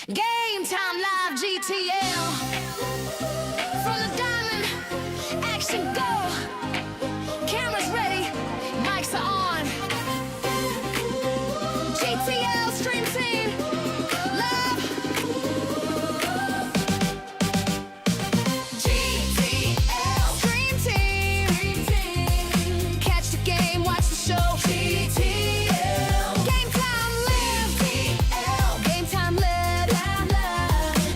Game time live GTL. From the diamond, action go. Cameras ready, mics are on. GTL stream team, love. GTL stream team. Catch the game, watch the show. GTL. Game time live. GTL. Game time live.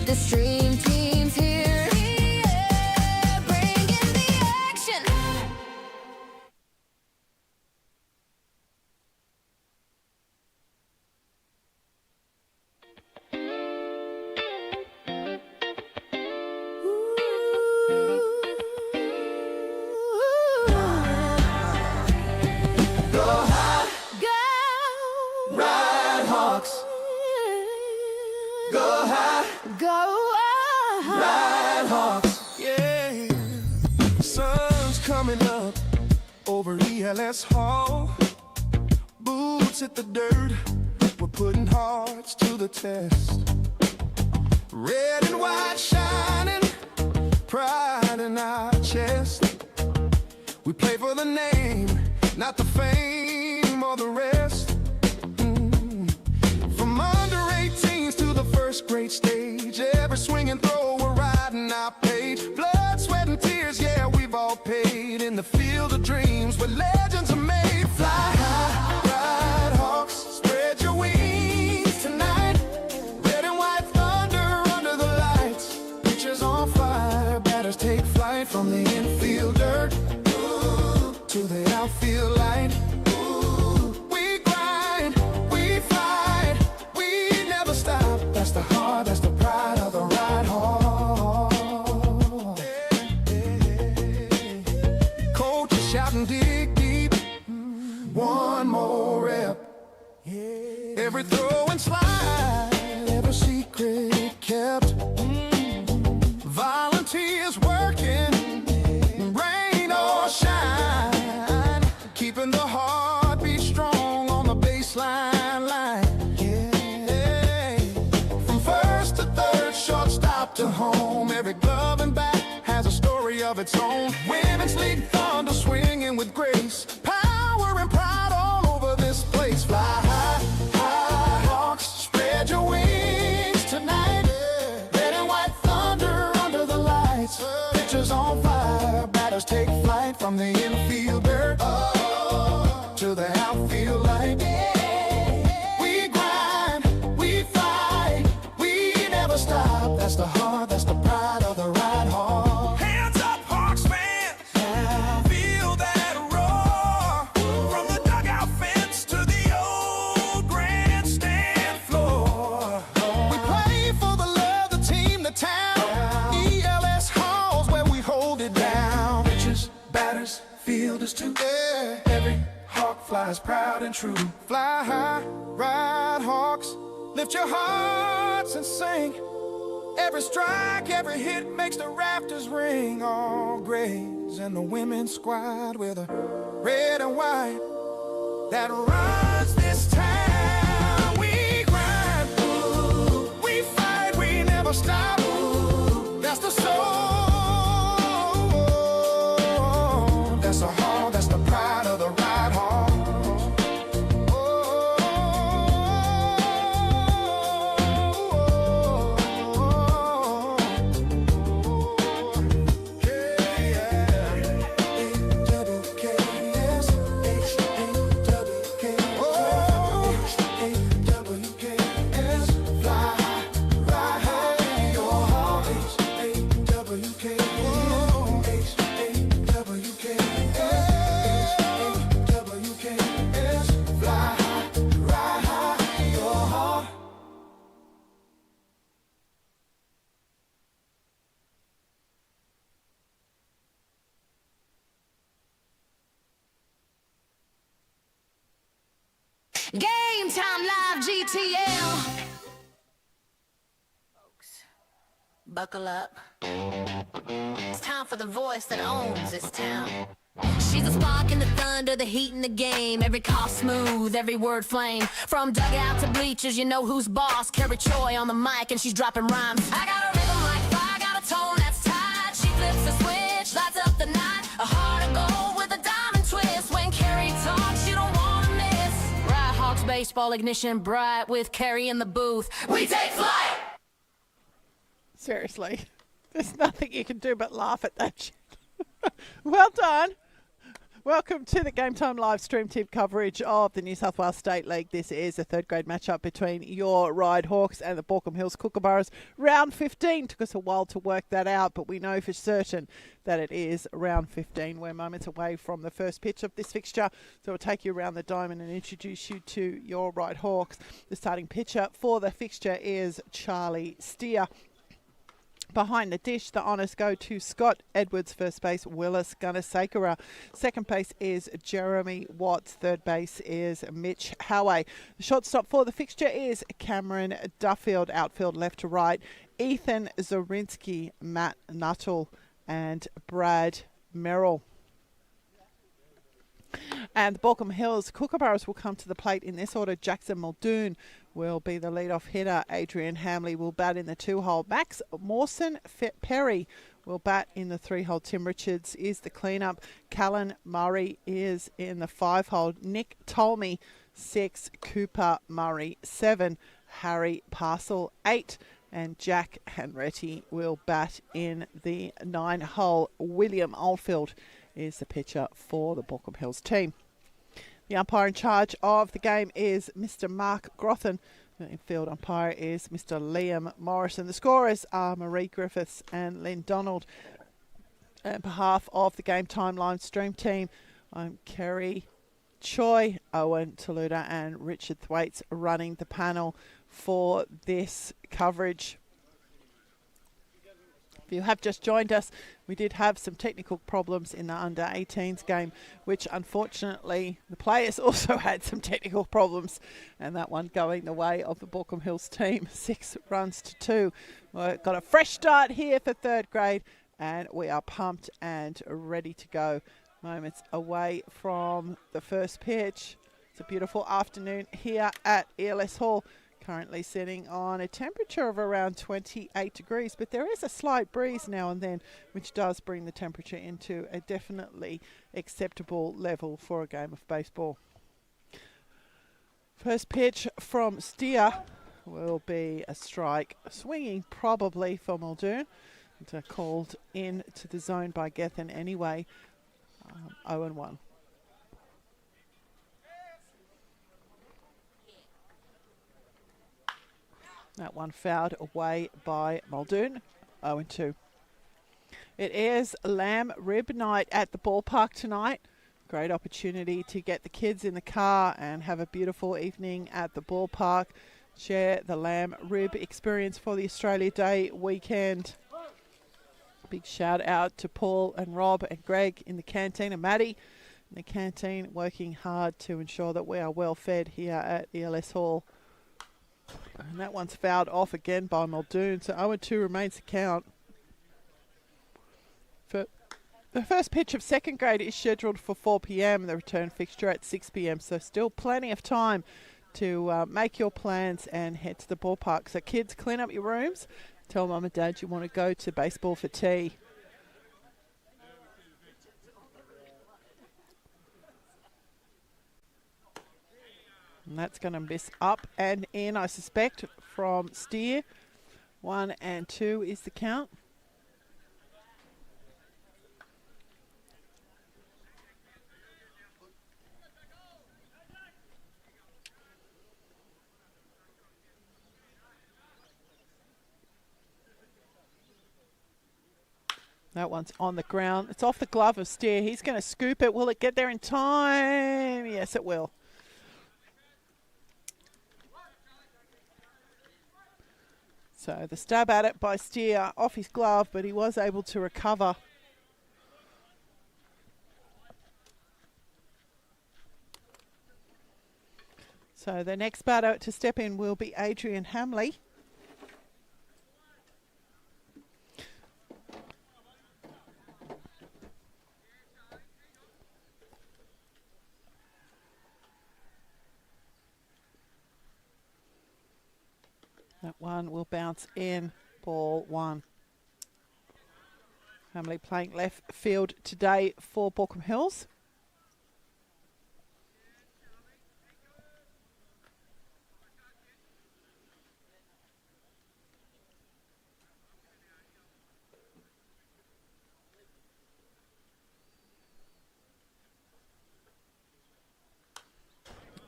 The stream team's here. Yeah, bringing the action. Go high, Go. Ryde Hawks. Go high, Go. Ryde Hawks. Yeah, sun's coming up over ELS Hall. Boots hit the dirt. We're putting hearts to the test. Red and white shining, pride in our chest. We play for the name, not the fame or the rest. From under 18s to the first grade stage, every swing and throw we're riding our page. Blood, sweat, and tears, yeah, we've all paid in the field of dreams where legends are made. Fly high, Ryde Hawks, spread your wings tonight. Red and white thunder under the lights, pictures on fire, batters take flight from the infield dirt to the outfield light. Ooh, we grind, we fight, we never stop. That's the heart, that's the pride of the Ryde Hawk. Coach is shouting, dig deep. One more rep. Every throw and slide, every secret kept. Volunteers working, rain or shine, keeping the heartbeat strong on the baseline line. Yeah. From first to third, shortstop to home, every glove and bat has a story of its own. Women's League thunder swinging with grace, power and pride all over this place. Fly high, high Hawks, spread your wings tonight. Red and white thunder under the lights, pictures on fire, batters take flight from the infield dirt to the outfield light. We grind, we fight, we never stop. That's the heart, that's the pride of the Ryde Hawk. Hands up, Hawks fans! Feel that roar from the dugout fence to the old grandstand floor. We play for the love, the team, the town. ELS halls where we hold it down. Pitchers, batters, fielders too. Yeah. Every hawk flies proud and true. Fly high, Ryde Hawks. Lift your hearts and sing. Every strike, every hit makes the rafters ring. All grays and the women's squad with a red and white that runs this town. We grind, ooh, we fight, we never stop. Ooh, that's the soul. That's the heart, that's the pride of the Ryde Hawk. Game time live GTL. Folks, buckle up. It's time for the voice that owns this town. She's a spark in the thunder, the heat in the game. Every call smooth, every word flame. From dugout to bleachers, you know who's boss. Carrie Choi on the mic and she's dropping rhymes. I got a rhythm like fire, got a tone that's tight. She flips the switch, lights up the night. A heart of gold with a diamond twist. When Carrie talks, you don't wanna miss. Ryde Hawks baseball ignition bright with Carrie in the booth. We take flight! Seriously, there's nothing you can do but laugh at that shit. Well done. Welcome to the Game Time live stream team coverage of the New South Wales State League. This is a third grade matchup between your Ryde Hawks and the Baulko Hills Kookaburras. Round 15. Took us a while to work that out, but we know for certain that it is round 15. We're moments away from the first pitch of this fixture, so we'll take you around the diamond and introduce you to your Ryde Hawks. The starting pitcher for the fixture is Charlie Steer. Behind the dish, the honours go to Scott Edwards. First base, Willis Gunasakara. Second base is Jeremy Watts. Third base is Mitch Howey. The shortstop for the fixture is Cameron Duffield. Outfield left to right, Ethan Zorinsky, Matt Nuttall and Brad Merrill. And the Baulko Hills Kookaburras will come to the plate in this order. Jackson Muldoon will be the leadoff hitter. Adrian Hamley will bat in the 2-hole. Max Mawson Perry will bat in the 3-hole. Tim Richards is the cleanup. Callan Murray is in the 5-hole. Nick Tolmie 6. Cooper Murray 7. Harry Parcel 8. And Jack Hanretti will bat in the 9-hole. William Oldfield is the pitcher for the Baulko Hills team. The umpire in charge of the game is Mr. Mark Grothan. The infield umpire is Mr. Liam Morrison. The scorers are Marie Griffiths and Lynn Donald. On behalf of the Game Time live stream team, I'm Kerry Choi, Owen Taluda and Richard Thwaites running the panel for this coverage. If you have just joined us, we did have some technical problems in the under-18s game, which unfortunately the players also had some technical problems, and that one going the way of the Baulko Hills team, 6 runs to 2. We've got a fresh start here for third grade, and we are pumped and ready to go. Moments away from the first pitch. It's a beautiful afternoon here at ELS Hall. Currently sitting on a temperature of around 28 degrees, but there is a slight breeze now and then, which does bring the temperature into a definitely acceptable level for a game of baseball. First pitch from Steer will be a strike, swinging probably for Muldoon. And called in to the zone by Gethin anyway. 0-1. That one fouled away by Muldoon, 0-2. It is lamb rib night at the ballpark tonight. Great opportunity to get the kids in the car and have a beautiful evening at the ballpark. Share the lamb rib experience for the Australia Day weekend. Big shout out to Paul and Rob and Greg in the canteen and Maddie in the canteen, working hard to ensure that we are well fed here at ELS Hall. And that one's fouled off again by Muldoon, so 0-2 remains the count. For the first pitch of second grade is scheduled for 4 p.m. The return fixture at 6 p.m. So still plenty of time to make your plans and head to the ballpark. So kids, clean up your rooms. Tell mum and dad you want to go to baseball for tea. And that's going to miss up and in, I suspect, from Steer. 1-2 is the count. That one's on the ground. It's off the glove of Steer. He's going to scoop it. Will it get there in time? Yes, it will. So the stab at it by Steer off his glove, but he was able to recover. So the next batter to step in will be Adrian Hamley. That one will bounce in. Ball one. Hamley playing left field today for Baulko Hills.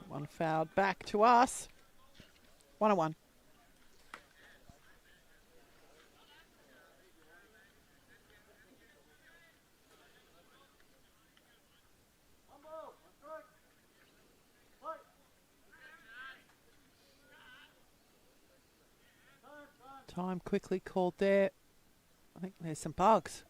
One fouled back to us. 1-1. Time quickly called there. I think there's some bugs.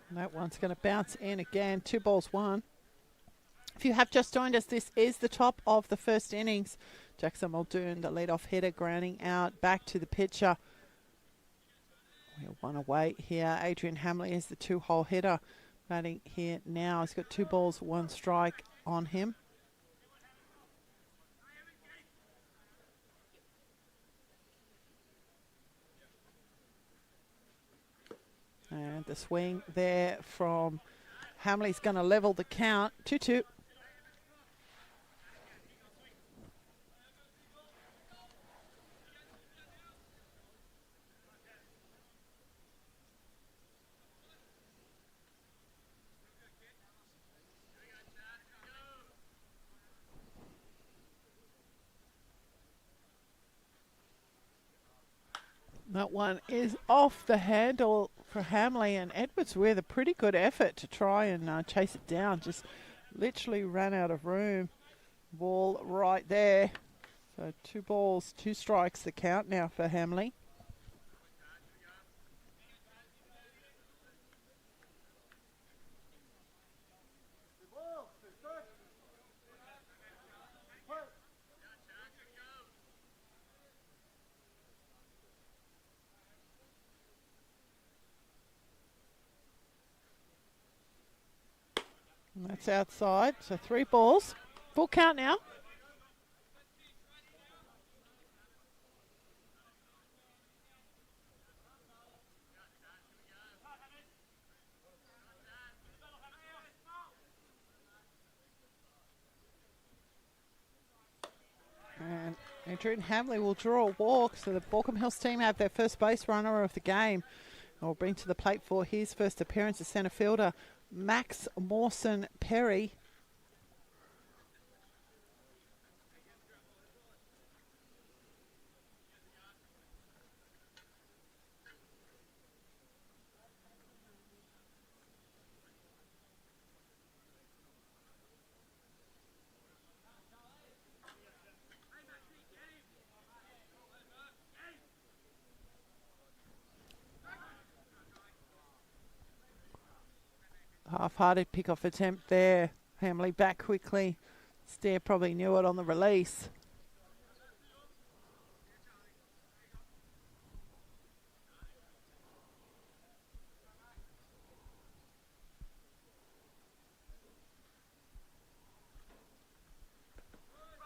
And that one's going to bounce in again. 2 balls, 1. If you have just joined us, this is the top of the first innings. Jackson Muldoon, the lead-off hitter, grounding out back to the pitcher. We're 1 away here. Adrian Hamley is the 2-hole hitter. Batting here now. He's got 2 balls, 1 strike on him. And the swing there from Hamley's going to level the count. 2-2. That one is off the handle for Hamley, and Edwards with a pretty good effort to try and chase it down. Just literally ran out of room. Ball right there. So 2 balls, 2 strikes the count now for Hamley. And that's outside, so 3 balls. Full count now. And Adrian Hamley will draw a walk, so the Baulko Hills team have their first base runner of the game. Will bring to the plate for his first appearance as centre fielder, Max Mawson Perry. Half-hearted pick-off attempt there. Hamley back quickly. Stair probably knew it on the release.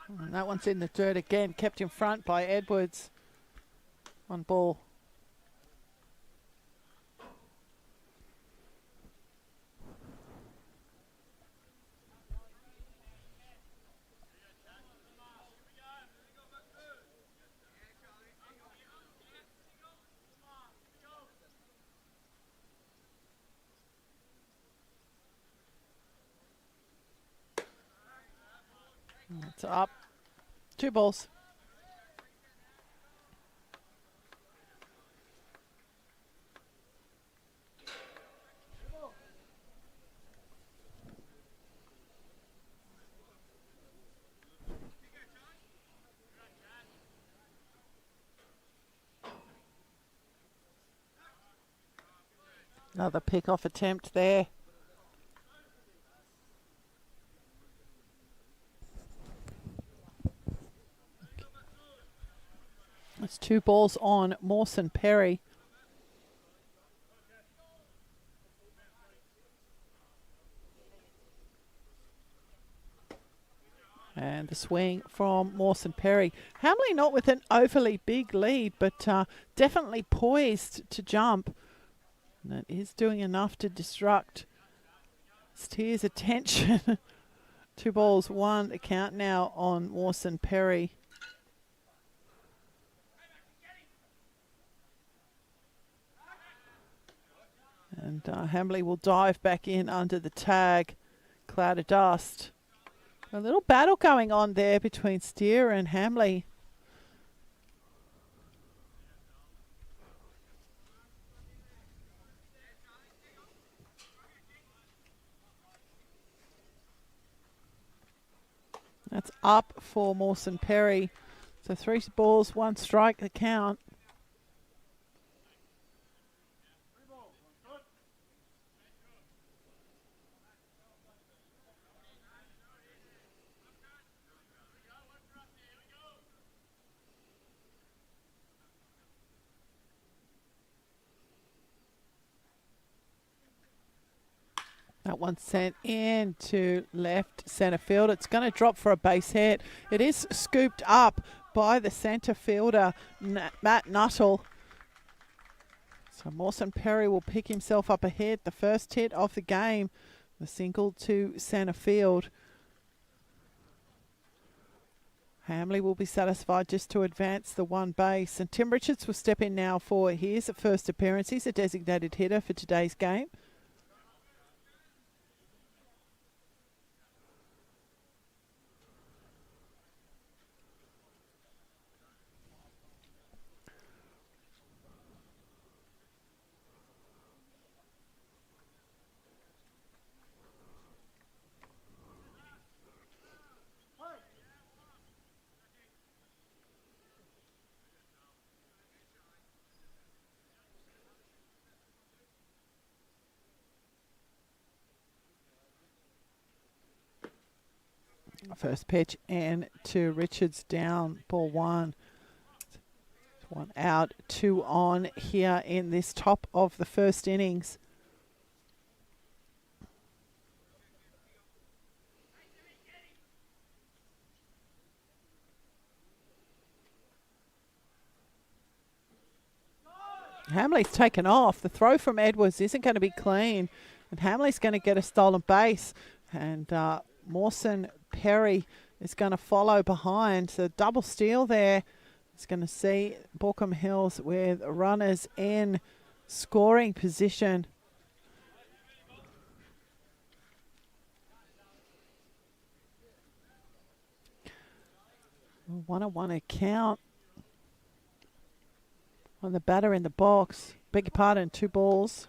And that one's in the dirt again, kept in front by Edwards. 1 ball. It's up. 2 balls. Another pick-off attempt there. It's 2 balls on Mawson Perry. And the swing from Mawson Perry. Hamley not with an overly big lead, but definitely poised to jump. And that is doing enough to distract Steer's attention. 2 balls, 1 to count now on Mawson Perry. And Hamley will dive back in under the tag. Cloud of dust. A little battle going on there between Steer and Hamley. That's up for Mawson Perry. So 3 balls, 1 strike the count. That one sent in to left centre field. It's going to drop for a base hit. It is scooped up by the centre fielder, Matt Nuttall. So Mawson Perry will pick himself up a hit. The first hit of the game, the single to centre field. Hamley will be satisfied just to advance the 1 base. And Tim Richards will step in now for his first appearance. He's a designated hitter for today's game. First pitch and to Richards down, ball 1. 1 out, 2 on here in this top of the first innings. Hamley's taken off. The throw from Edwards isn't going to be clean, and Hamley's going to get a stolen base. And Mawson Perry is going to follow behind. So double steal there. It's going to see Baulko Hills with runners in scoring position. 1-1 a count on the batter in the box. Beg your pardon, 2 balls.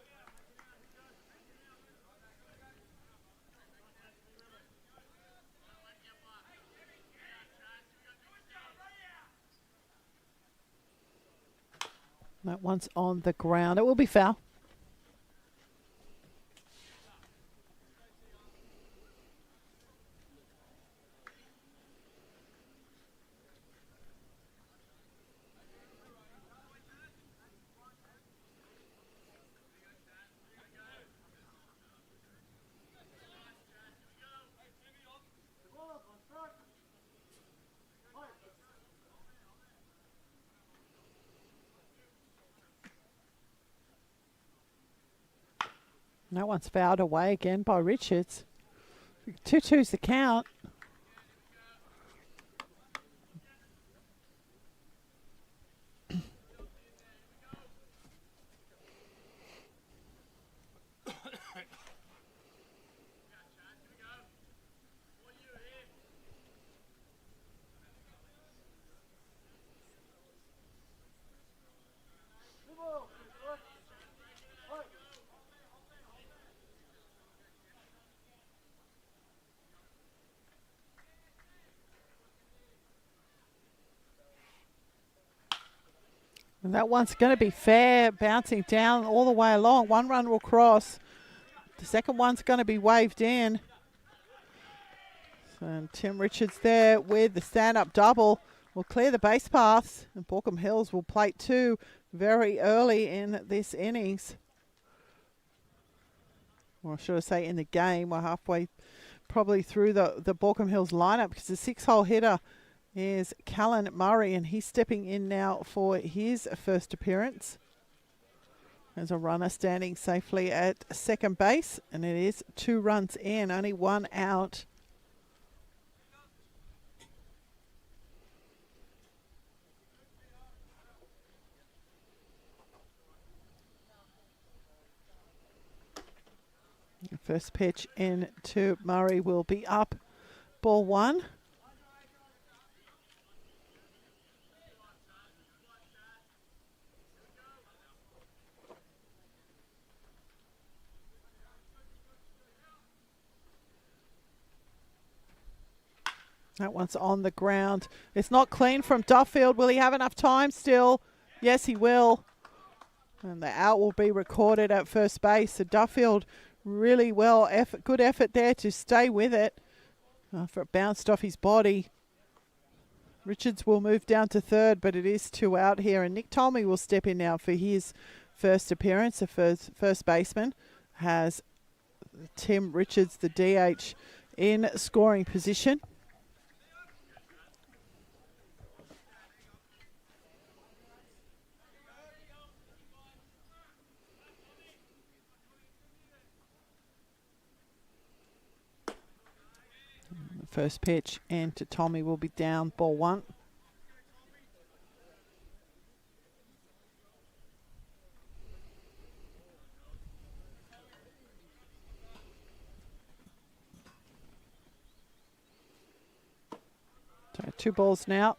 That one's on the ground. It will be foul. That one's fouled away again by Richards. 2-2's the count. And that one's going to be fair, bouncing down all the way along. 1 run will cross. The second one's going to be waved in. And Tim Richards there with the stand-up double will clear the base paths. And Baulko Hills will plate 2 very early in this innings. Or should I say in the game. We're halfway probably through the Baulko Hills lineup, because the 6-hole hitter is Callan Murray, and he's stepping in now for his first appearance. There's a runner standing safely at second base, and it is 2 runs in, only 1 out. First pitch in to Murray will be up. Ball 1. That one's on the ground. It's not clean from Duffield. Will he have enough time still? Yes, he will. And the out will be recorded at first base. So Duffield really well. Good effort there to stay with it. After it bounced off his body. Richards will move down to third, but it is 2 out here. And Nick Tomey will step in now for his first appearance. The first baseman has Tim Richards, the DH, in scoring position. First pitch and to Tommy will be down, ball 1. So 2 balls now.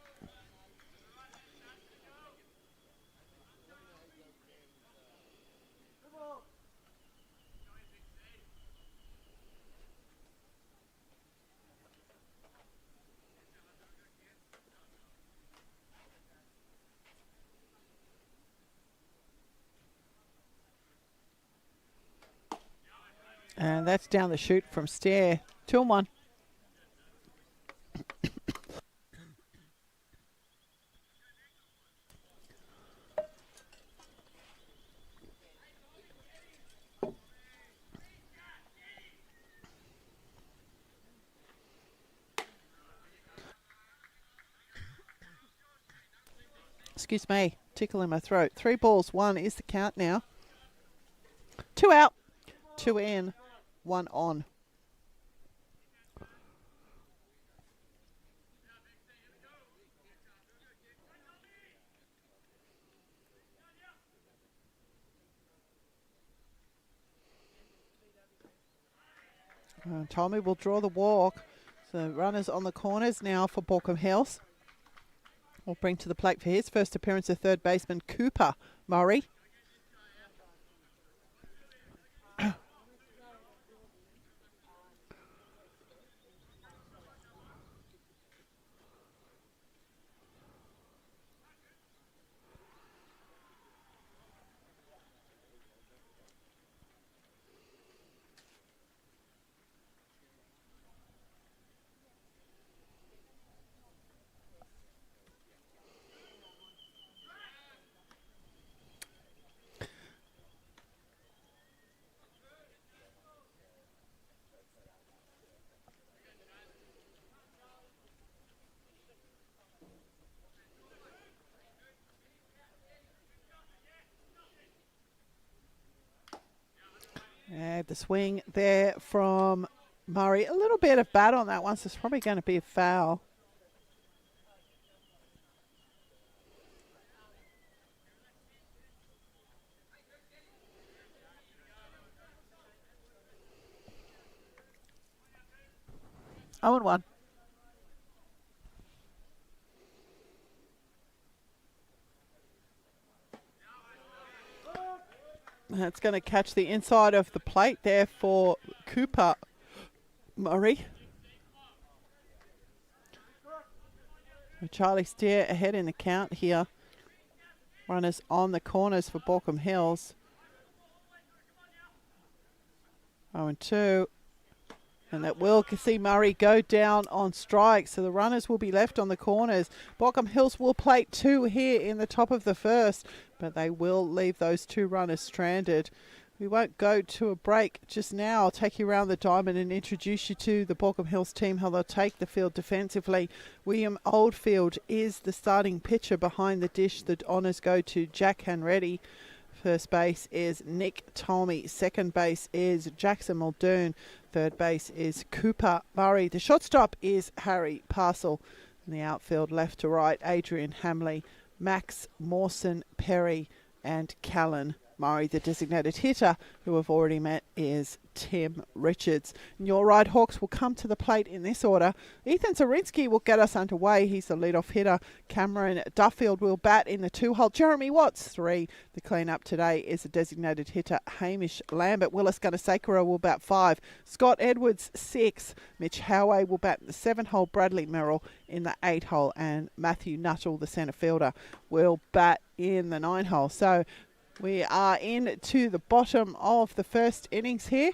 And that's down the chute from Stair. 2-1. Excuse me, tickle in my throat. 3 balls, 1 is the count now. 2 out, 2 in, 1 on. Tommy will draw the walk. So runners on the corners now for Baulko Hills. Will bring to the plate for his first appearance of third baseman Cooper Murray. And the swing there from Murray. A little bit of bat on that one, so it's probably going to be a foul. Oh, and 1. That's going to catch the inside of the plate there for Cooper Murray. Charlie Steer ahead in the count here. Runners on the corners for Baulko Hills. 0-2. And that will see Murray go down on strike. So the runners will be left on the corners. Baulko Hills will plate 2 here in the top of the first, but they will leave those 2 runners stranded. We won't go to a break just now. I'll take you around the diamond and introduce you to the Baulko Hills team, how they'll take the field defensively. William Oldfield is the starting pitcher behind the dish. The honours go to Jack Hanreddy. First base is Nick Tolmie. Second base is Jackson Muldoon. Third base is Cooper Murray. The shortstop is Harry Parcel. In the outfield, left to right, Adrian Hamley, Max Mawson Perry, and Callan Murray. The designated hitter, who we've already met, is Tim Richards. And your Ryde Hawks will come to the plate in this order. Ethan Zarinsky will get us underway. He's the leadoff hitter. Cameron Duffield will bat in the 2-hole. Jeremy Watts, 3. The clean-up today is the designated hitter, Hamish Lambert. Willis Gunasakura will bat 5. Scott Edwards, 6. Mitch Howey will bat in the 7-hole. Bradley Merrill in the 8-hole. And Matthew Nuttall, the centre fielder, will bat in the 9-hole. So we are into the bottom of the first innings here.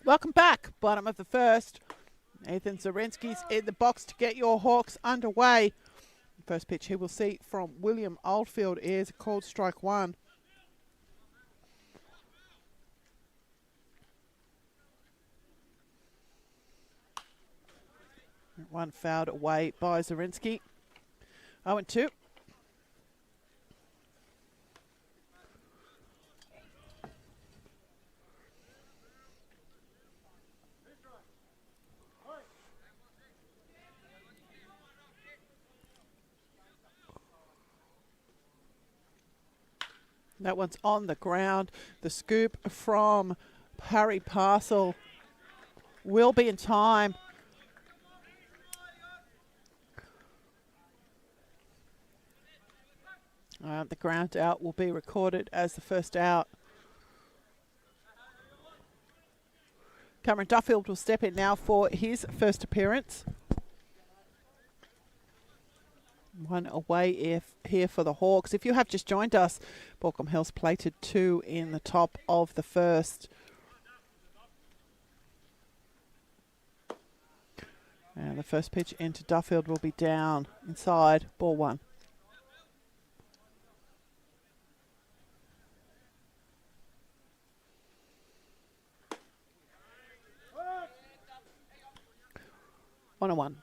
Welcome back. Bottom of the first. Ethan Zarinsky's in the box to get your Hawks underway. First pitch he will see from William Oldfield is called strike 1. One fouled away by Zarinsky. 0-2. That one's on the ground. The scoop from Harry Parcel will be in time. The ground out will be recorded as the first out. Cameron Duffield will step in now for his first appearance. One away here for the Hawks. If you have just joined us, Baulko Hills plated 2 in the top of the first. And the first pitch into Duffield will be down inside, ball 1. One and 1.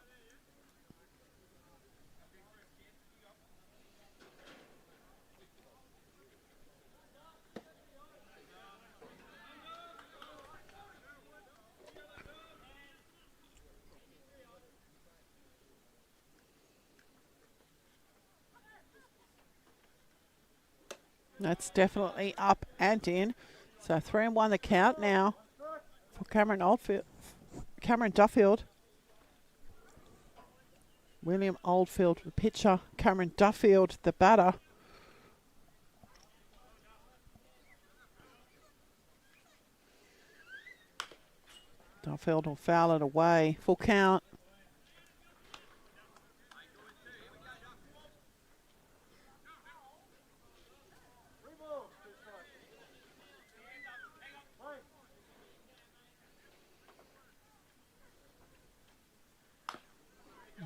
That's definitely up and in. So 3-1 the count now for Cameron Duffield. William Oldfield, the pitcher. Cameron Duffield, the batter. Duffield will foul it away. Full count.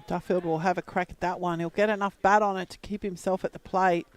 Duffield will have a crack at that one. He'll get enough bat on it to keep himself at the plate.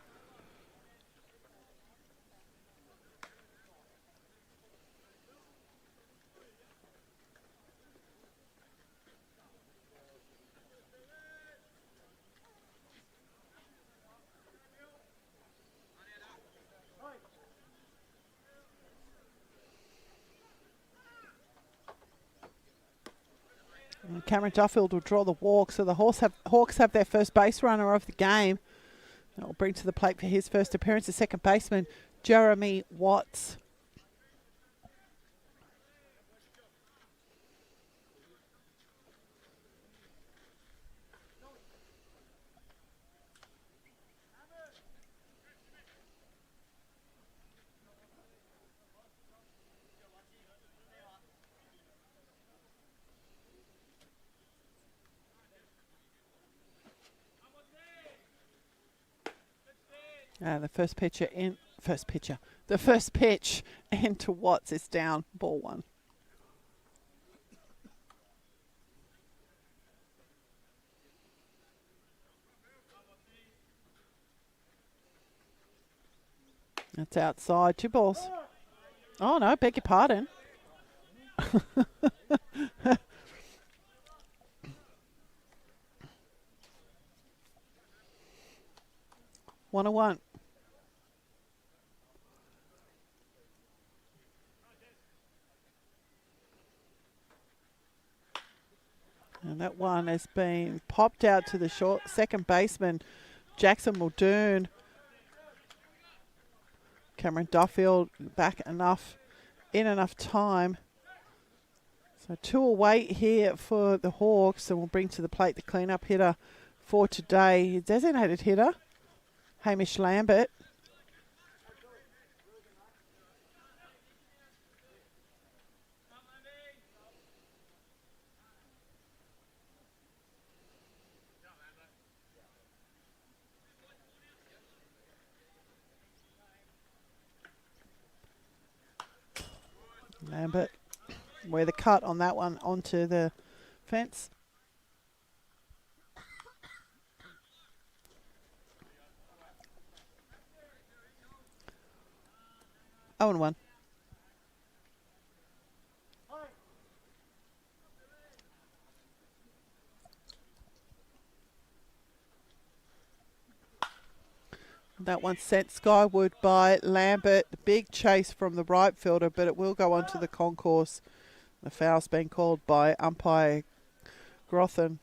And Cameron Duffield will draw the walk, so the Hawks have their first base runner of the game. That will bring to the plate for his first appearance the second baseman, Jeremy Watts. The first pitch into Watts is down, ball one. That's outside, 2 balls. Oh no, beg your pardon. 1-1. And that one has been popped out to the short second baseman, Jackson Muldoon. Cameron Duffield back in enough time. So 2 away here for the Hawks, and we'll bring to the plate the cleanup hitter for today. Designated hitter, Hamish Lambert. Lambert, where the cut on that one onto the fence. Oh, and 1. That one sent skyward by Lambert. The big chase from the right fielder, but it will go onto the concourse. The foul's been called by umpire Grothan.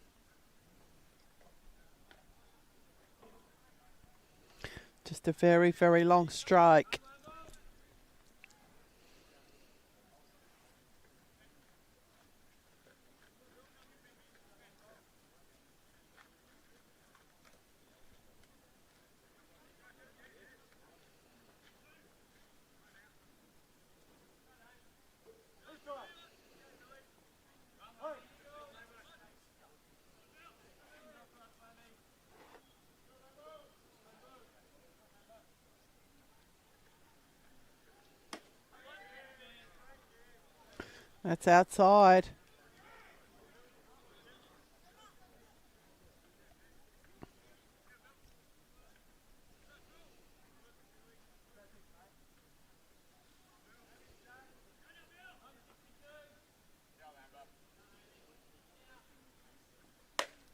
Just a very, very long strike. That's outside.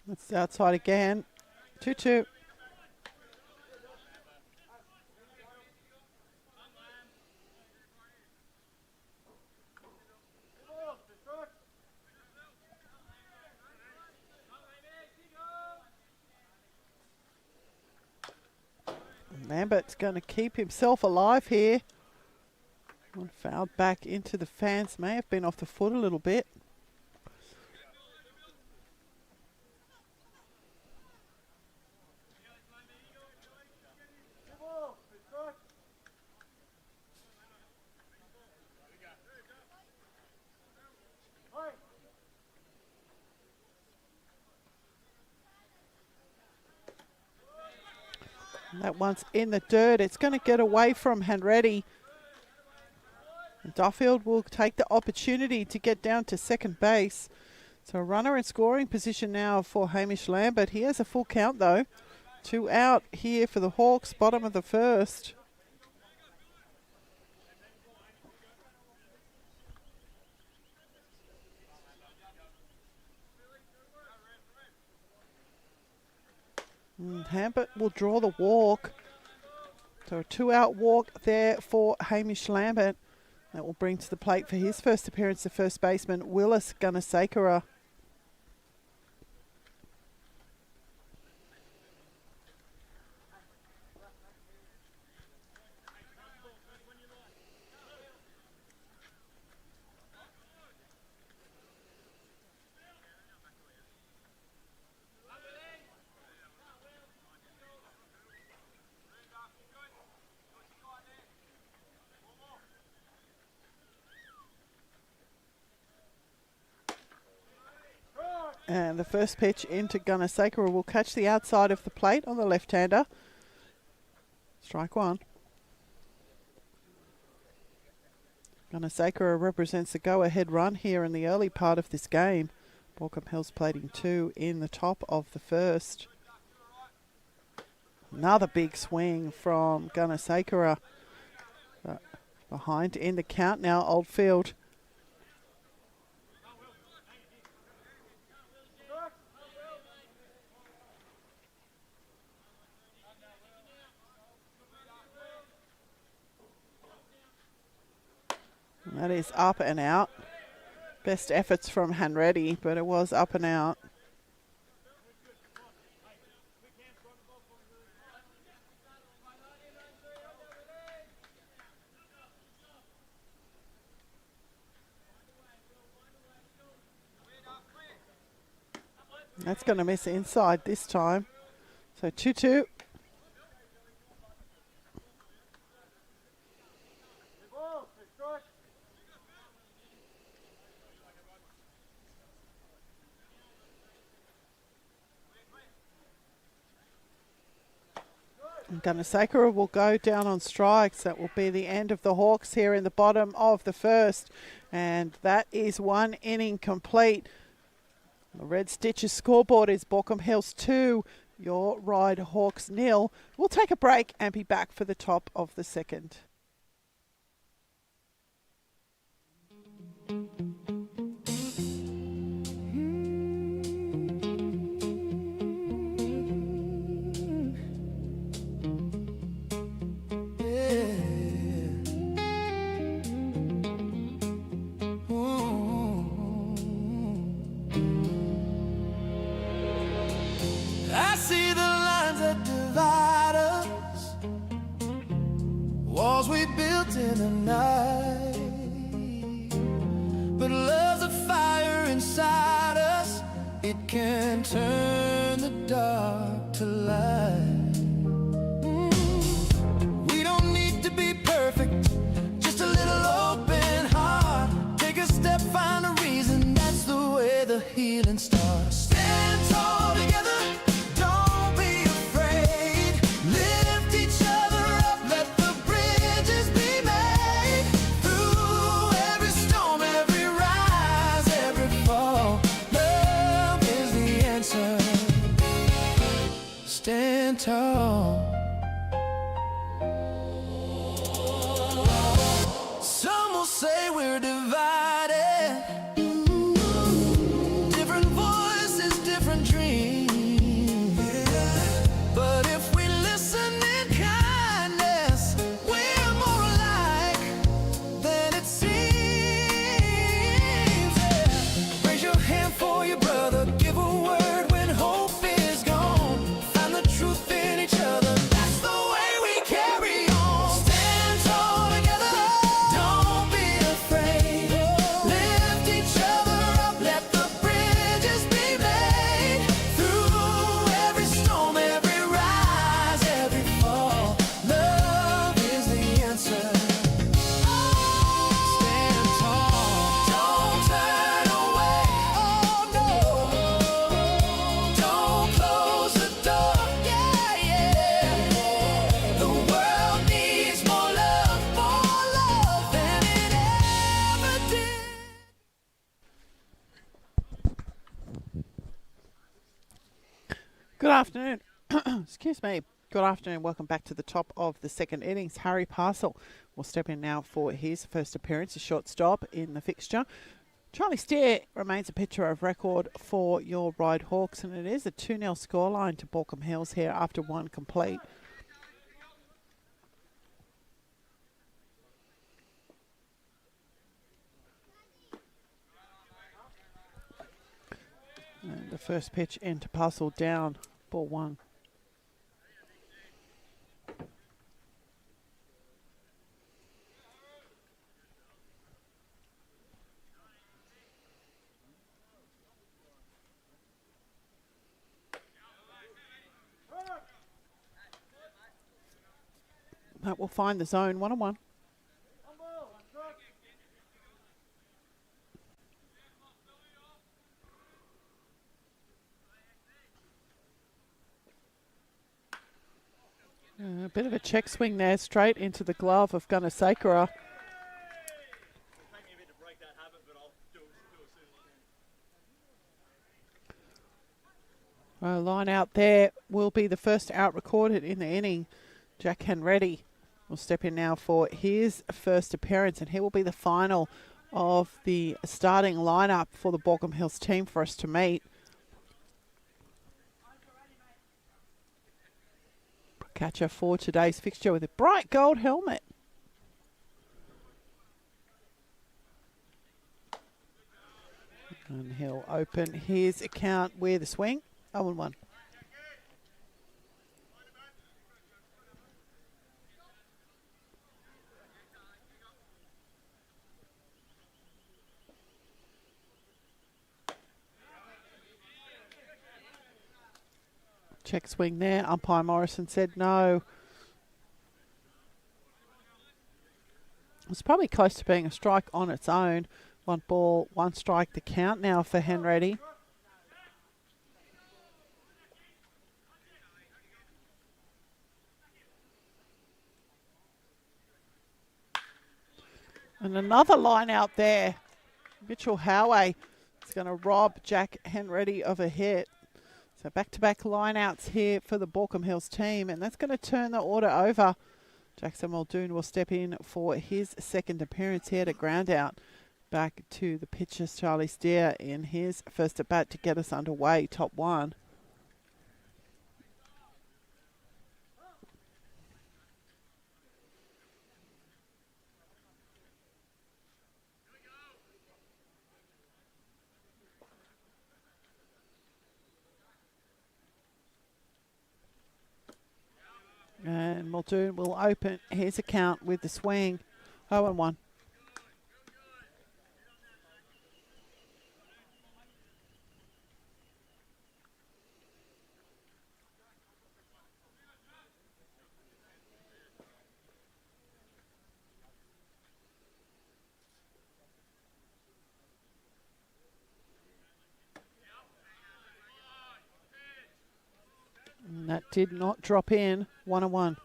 That's outside again. 2-2. Lambert's going to keep himself alive here. One fouled back into the fence. May have been off the foot a little bit. That one's in the dirt. It's going to get away from Hanready. Duffield will take the opportunity to get down to second base. So a runner in scoring position now for Hamish Lambert. He has a full count though. 2 out here for the Hawks, bottom of the first. Lambert will draw the walk. So a 2-out walk there for Hamish Lambert. That will bring to the plate for his first appearance the first baseman, Willis Gunasakara. And the first pitch into Gunasakara will catch the outside of the plate on the left-hander. Strike one. Gunasakara represents the go-ahead run here in the early part of this game. Baulko Hills plating 2 in the top of the first. Another big swing from Gunasakara. Behind in the count now, Oldfield. That is up and out. Best efforts from Hanready, but it was up and out. That's going to miss inside this time. So 2-2. Gunasakara will go down on strikes. That will be the end of the Hawks here in the bottom of the first. And that is one inning complete. The Red Stitches scoreboard is Baulko Hills 2, your Ryde Hawks 0. We'll take a break and be back for the top of the second. I see the lines that divide us, walls we built in the night. But love's a fire inside us, it can turn the dark to light. We don't need to be perfect, just a little open heart. Take a step, find a reason, that's the way the healing starts. Stand tall together. Stand tall. Some will say we're divided. Different voices Good afternoon. Excuse me. Good afternoon. Welcome back to the top of the second innings. Harry Parcel will step in now for his first appearance, a short stop in the fixture. Charlie Steer remains a pitcher of record for your Ryde Hawks, and it is a 2-0 scoreline to Baulko Hills here after one complete. And the first pitch into Parcel down, ball one. That will find the zone, 1-1. A bit of a check swing there, straight into the glove of Gunner. Line out there will be the first out recorded in the inning. Jack Henready will step in now for his first appearance, and he will be the final of the starting lineup for the Baulko Hills team for us to meet. Catcher for today's fixture with a bright gold helmet. And he'll open his account with a swing. 0-1. Check swing there. Umpire Morrison said no. It's probably close to being a strike on its own. 1 ball, 1 strike the count now for Henready. And another line out there. Mitchell Howey is going to rob Jack Henready of a hit. So back-to-back line-outs here for the Baulko Hills team, and that's going to turn the order over. Jackson Muldoon will step in for his second appearance here to ground out. Back to the pitchers, Charlie Steer in his first at bat to get us underway, top 1. And Muldoon will open his account with the swing. 0-1. And that did not drop in. 1-1.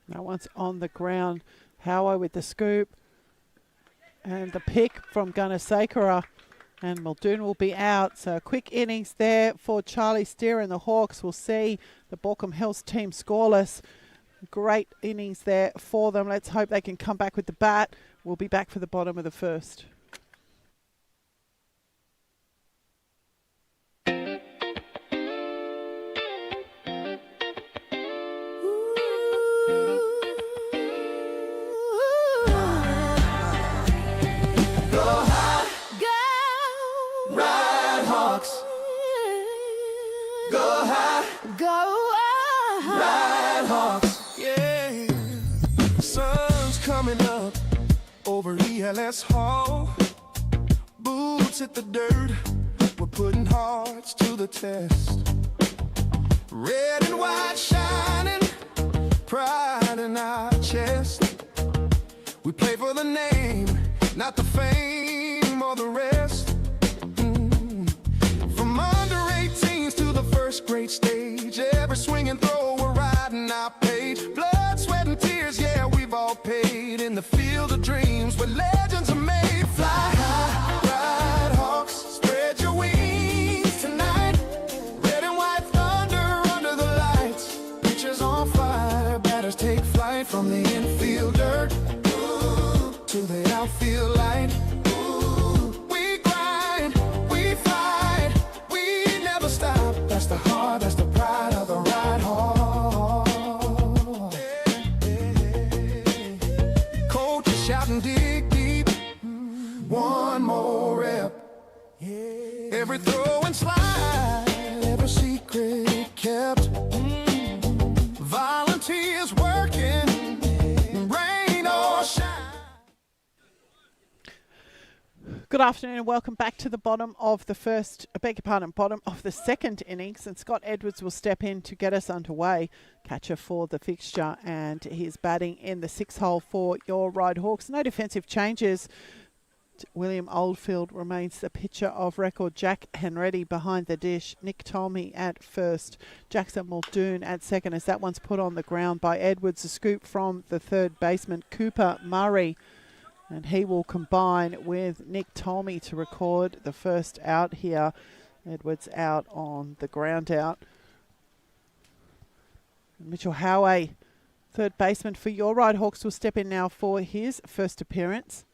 That one's on the ground. Howard with the scoop. And the pick from Gunner Sakura. And Muldoon will be out. So a quick innings there for Charlie Steer and the Hawks. We'll see the Baulko Hills team scoreless. Great innings there for them. Let's hope they can come back with the bat. We'll be back for the bottom of the first. Over ELS Hall, boots hit the dirt, we're putting hearts to the test. Red and white shining, pride in our chest. We play for the name, not the fame or the rest. From under 18s to the first grade Every throw and slide, every secret kept. Volunteers working, rain or shine. Good afternoon and welcome back to the bottom of the bottom of the second innings, and Scott Edwards will step in to get us underway. Catcher for the fixture, and he's batting in the 6th hole for your Ryde Hawks. No defensive changes. William Oldfield remains the pitcher of record. Jack Henretti behind the dish. Nick Tolmie at first. Jackson Muldoon at second as that one's put on the ground by Edwards. A scoop from the third baseman, Cooper Murray. And he will combine with Nick Tolmie to record the first out here. Edwards out on the ground out. Mitchell Howey, third baseman for your Ryde Hawks, will step in now for his first appearance.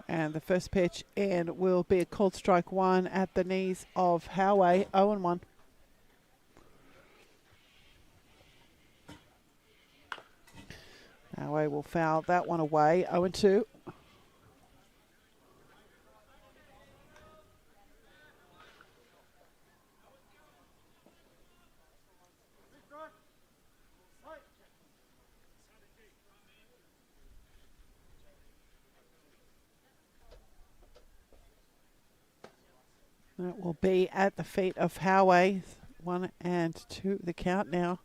And the first pitch in will be a called strike one at the knees of Howey, 0-1. Howey will foul that one away, 0-2. That will be at the feet of Howey. 1-2 the count now.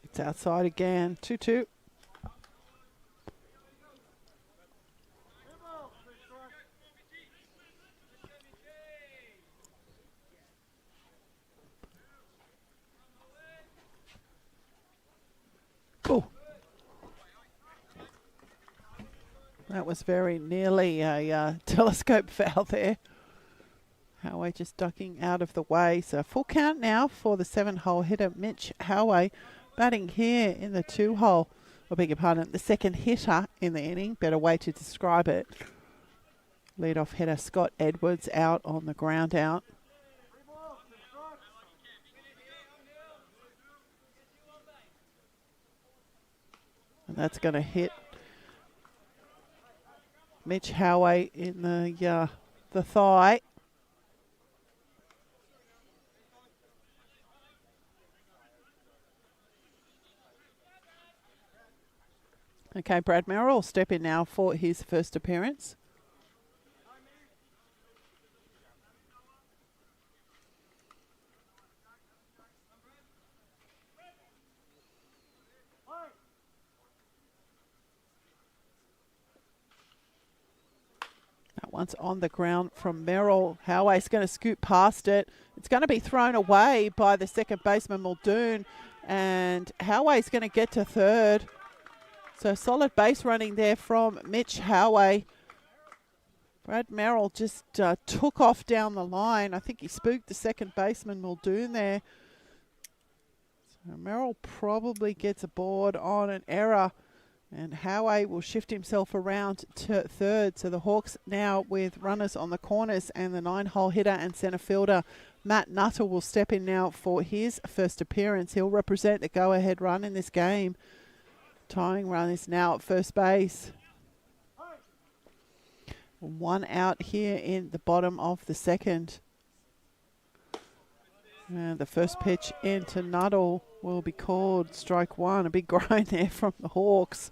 It's outside again. 2-2. Oh, that was very nearly a telescope foul there. Howey just ducking out of the way. So full count now for the 7-hole hitter, Mitch Howey, batting here in the 2-hole. I beg your pardon, the second hitter in the inning. Better way to describe it. Leadoff hitter Scott Edwards out on the ground out. And that's going to hit Mitch Howey in the thigh. Okay, Brad Merrill will step in now for his first appearance. That one's on the ground from Merrill. Howey's going to scoot past it. It's going to be thrown away by the second baseman, Muldoon. And Howey's going to get to third. So solid base running there from Mitch Howey. Brad Merrill just took off down the line. I think he spooked the second baseman, Muldoon, there. So Merrill probably gets aboard on an error. And Howey will shift himself around to third. So the Hawks now with runners on the corners, and the 9-hole hitter and centre fielder Matt Nuttall will step in now for his first appearance. He'll represent the go-ahead run in this game. Tying run is now at first base. 1 out here in the bottom of the second. And the first pitch into Nuttall will be called strike one. A big groan there from the Hawks.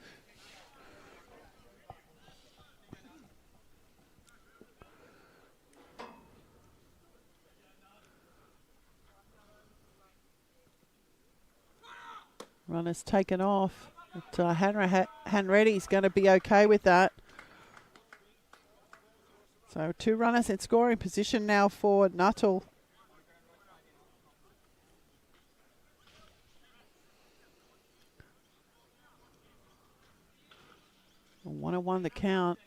Runner's taken off. But Hanretty's going to be okay with that. So 2 runners in scoring position now for Nuttall. have won the count.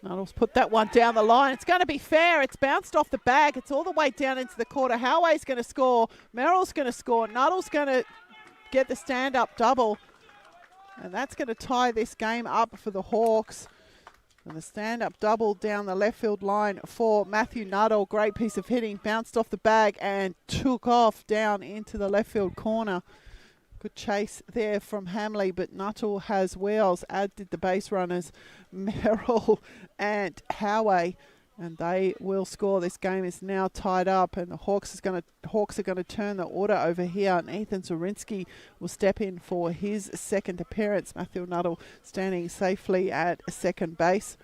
Nuttall's put that one down the line. It's going to be fair. It's bounced off the bag. It's all the way down into the quarter. Howay's going to score. Merrill's going to score. Nuttall's going to get the stand-up double. And that's going to tie this game up for the Hawks. And the stand-up double down the left field line for Matthew Nuttall. Great piece of hitting. Bounced off the bag and took off down into the left field corner. Good chase there from Hamley, but Nuttall has wheels, as did the base runners, Merrill and Howay, and they will score. This game is now tied up, and the Hawks are going to turn the order over here, and Ethan Zorinsky will step in for his second appearance. Matthew Nuttall standing safely at second base.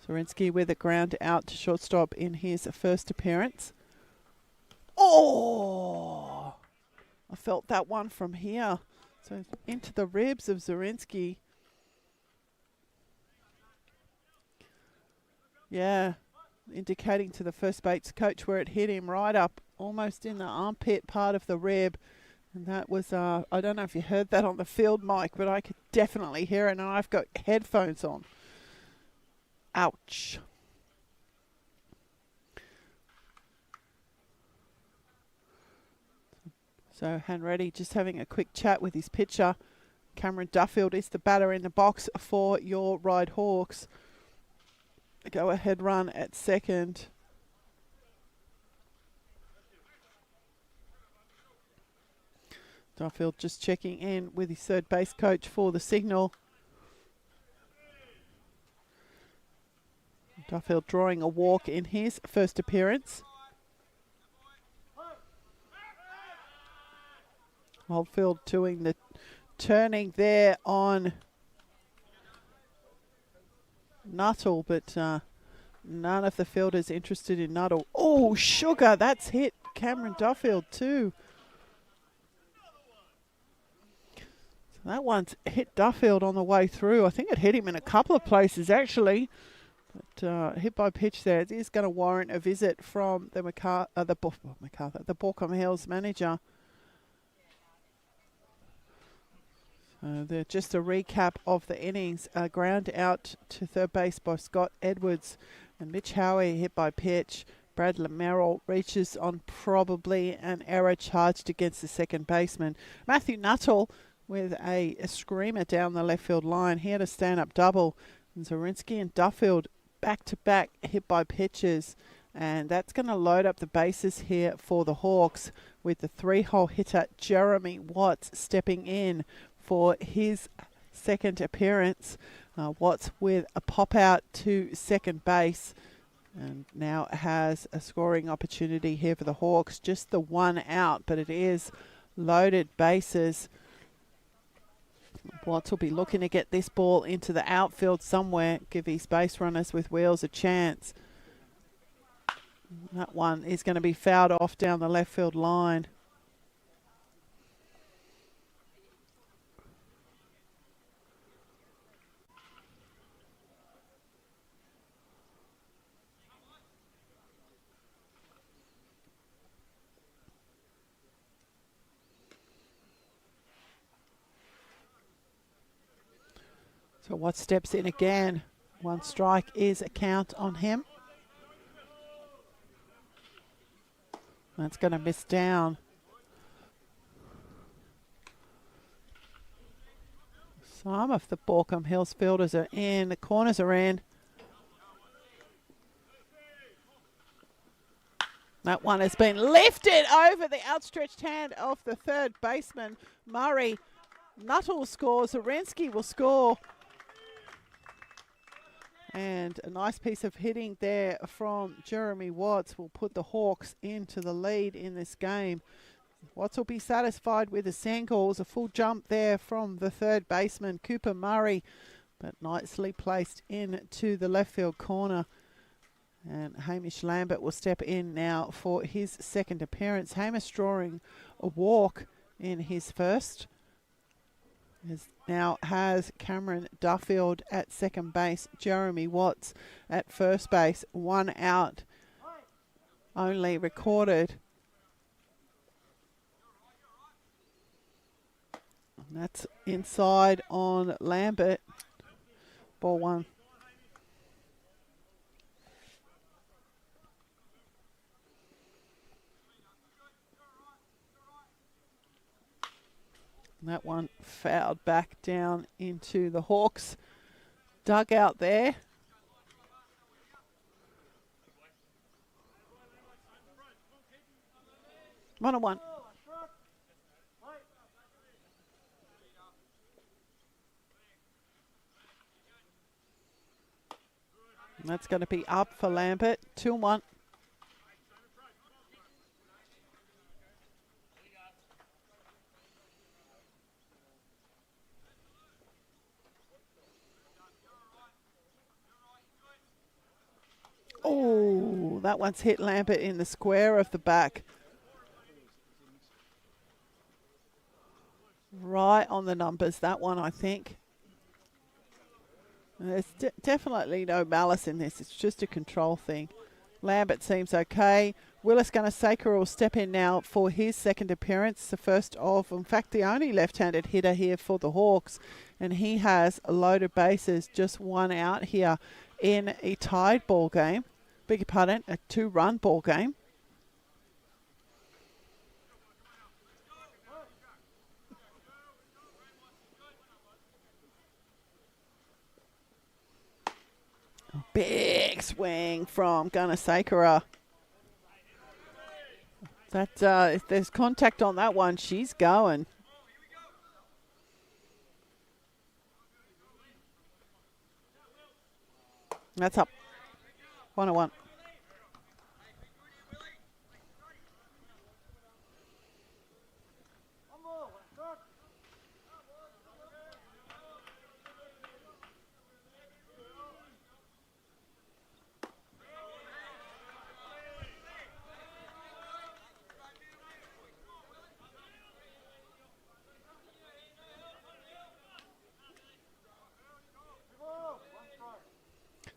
Zorinsky with a ground out to shortstop in his first appearance. Oh, I felt that one from here. So into the ribs of Zorinsky. Yeah, indicating to the first base coach where it hit him, right up almost in the armpit part of the rib. And that was, I don't know if you heard that on the field mic, but I could definitely hear it, and I've got headphones on. Ouch. So Hanratty just having a quick chat with his pitcher. Cameron Duffield is the batter in the box for your Ryde Hawks. Go ahead run at second. Duffield just checking in with his third base coach for the signal. Duffield drawing a walk in his first appearance. Oldfield doing the turning there on Nuttall, but none of the fielders interested in Nuttall. Oh, sugar, that's hit Cameron Duffield too. So that one's hit Duffield on the way through. I think it hit him in a couple of places actually. But hit by pitch there. It is going to warrant a visit from the Baulko Hills manager. Just a recap of the innings. Ground out to third base by Scott Edwards. And Mitch Howey hit by pitch. Brad Merrill reaches on probably an error charged against the second baseman. Matthew Nuttall with a screamer down the left field line. He had a stand-up double. And Zorinsky and Duffield back-to-back hit by pitches. And that's going to load up the bases here for the Hawks with the three-hole hitter Jeremy Watts stepping in for his second appearance. Watts with a pop out to second base and now has a scoring opportunity here for the Hawks. Just the one out, but it is loaded bases. Watts will be looking to get this ball into the outfield somewhere, give his base runners with wheels a chance. That one is going to be fouled off down the left field line. So Watts steps in again. One strike is a count on him. That's going to miss down. Some of the Baulko Hills fielders are in. The corners are in. That one has been lifted over the outstretched hand of the third baseman, Murray. Nuttall scores. Zorinsky will score. And a nice piece of hitting there from Jeremy Watts will put the Hawks into the lead in this game. Watts will be satisfied with the singles. A full jump there from the third baseman, Cooper Murray, but nicely placed into the left field corner. And Hamish Lambert will step in now for his second appearance. Hamish drawing a walk in his first. Now has Cameron Duffield at second base, Jeremy Watts at first base, 1 out only recorded. And that's inside on Lambert. Ball 1. And that one fouled back down into the Hawks dugout there. One on one. And that's going to be up for Lambert. 2-1. Oh, that one's hit Lambert in the square of the back. Right on the numbers, that one, I think. There's definitely no malice in this. It's just a control thing. Lambert seems okay. Willis Gunner-Saker will step in now for his second appearance. The first of, in fact, the only left-handed hitter here for the Hawks. And he has loaded bases, just 1 out here in a tied ball game. Beg your pardon, a 2-run ball game. Big swing from Gunner-Saker. That if there's contact on that one, she's going. That's up. 1-1.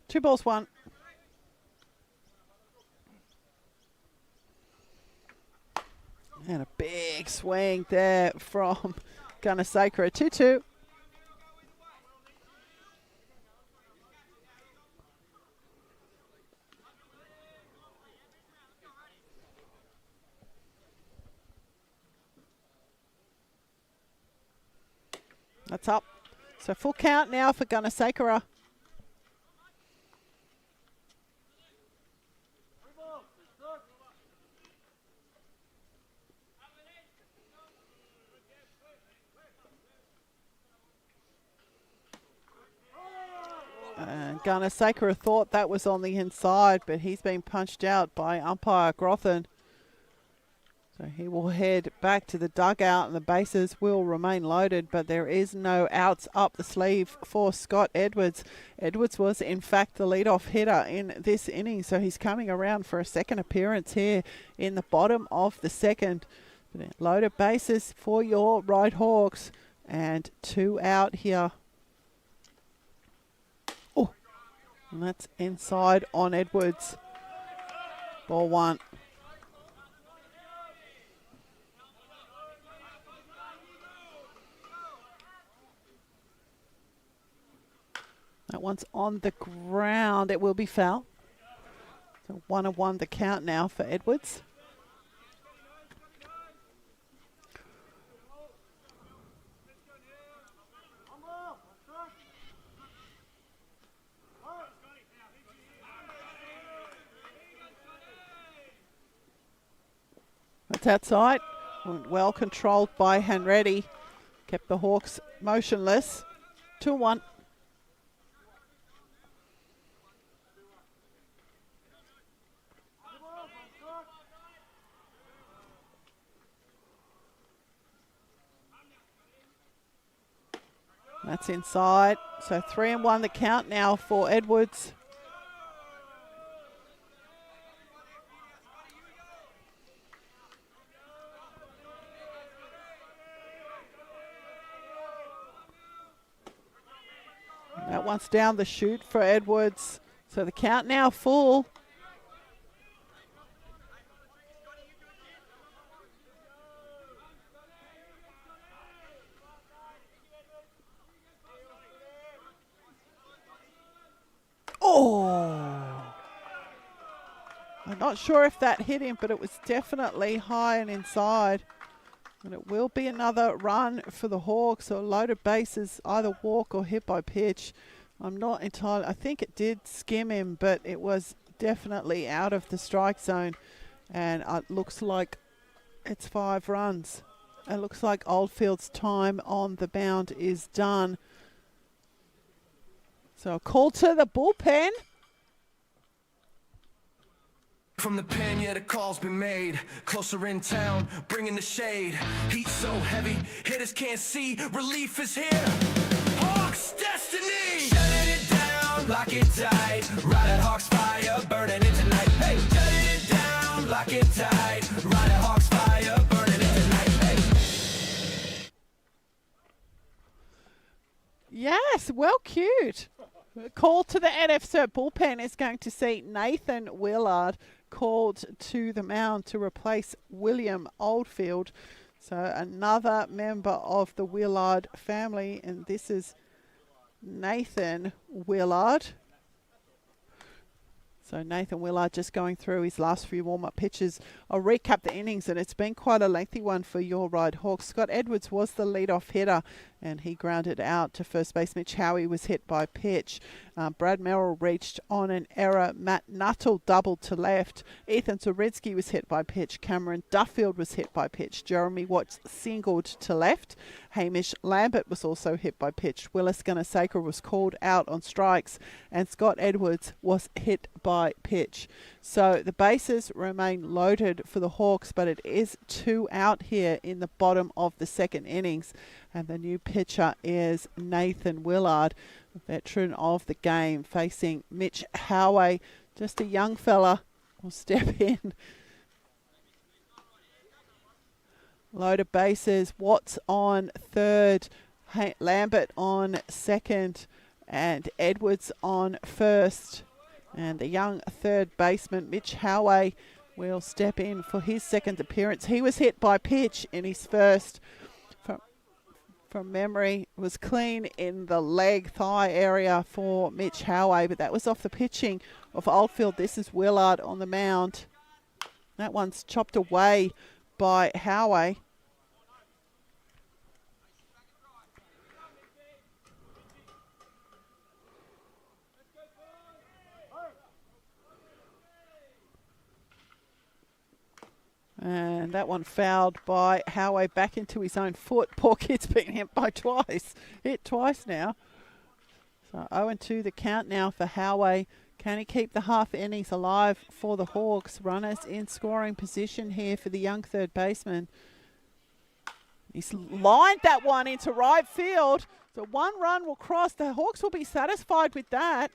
Two balls, 1. And a big swing there from Gunner-Saker. 2-2. That's up. So full count now for Gunner-Saker. Gunner-Saker thought that was on the inside, but he's been punched out by umpire Grothin. So he will head back to the dugout and the bases will remain loaded, but there is no outs up the sleeve for Scott Edwards. Edwards was in fact the leadoff hitter in this inning, so he's coming around for a second appearance here in the bottom of the second. Loaded bases for your Ryde Hawks and 2 out here. And that's inside on Edwards. Ball 1. That one's on the ground. It will be foul. So 1-1 the count now for Edwards. That's outside. Well controlled by Hanready. Kept the Hawks motionless. 2-1. That's inside. So 3-1 the count now for Edwards. That one's down the chute for Edwards. So the count now full. Oh! I'm not sure if that hit him, but it was definitely high and inside. And it will be another run for the Hawks, or loaded bases, either walk or hit by pitch. I'm not entirely, I think it did skim him, but it was definitely out of the strike zone. And it looks like it's 5 runs. It looks like Oldfield's time on the mound is done. So a call to the bullpen. From the pen, yeah, the call's been made. Closer in town, bringing the shade. Heat so heavy, hitters can't see. Relief is here. Hawks destiny. Shutting it down, lock it tight. Ride at Hawks fire, burning it tonight. Hey, shutting it down, lock it tight. Ride at Hawks fire, burning it tonight. Hey. Yes, well cute. Call to the NSW bullpen is going to see Nathan Willard called to the mound to replace William Oldfield. So another member of the Willard family, and this is Nathan Willard. So Nathan Willard just going through his last few warm-up pitches. I'll recap the innings, and it's been quite a lengthy one for your Ryde Hawks. Scott Edwards was the leadoff hitter, and he grounded out to first base. Mitch Howie was hit by pitch. Brad Merrill reached on an error. Matt Nuttall doubled to left. Ethan Zuritsky was hit by pitch. Cameron Duffield was hit by pitch. Jeremy Watts singled to left. Hamish Lambert was also hit by pitch. Willis Gunasacre was called out on strikes, and Scott Edwards was hit by pitch. So the bases remain loaded for the Hawks, but it is 2 out here in the bottom of the second innings. And the new pitcher is Nathan Willard, veteran of the game, facing Mitch Howie, just a young fella, will step in. Loaded bases, Watts on third, Lambert on second, and Edwards on first. And the young third baseman, Mitch Howie, will step in for his second appearance. He was hit by pitch in his first. From memory, it was clean in the leg, thigh area for Mitch Howie, but that was off the pitching of Oldfield. This is Willard on the mound. That one's chopped away by Howie. And that one fouled by Howie back into his own foot. Poor kid's been hit by twice. Hit twice now. So 0-2 the count now for Howie. Can he keep the half innings alive for the Hawks? Runners in scoring position here for the young third baseman. He's lined that one into right field. So 1 run will cross. The Hawks will be satisfied with that.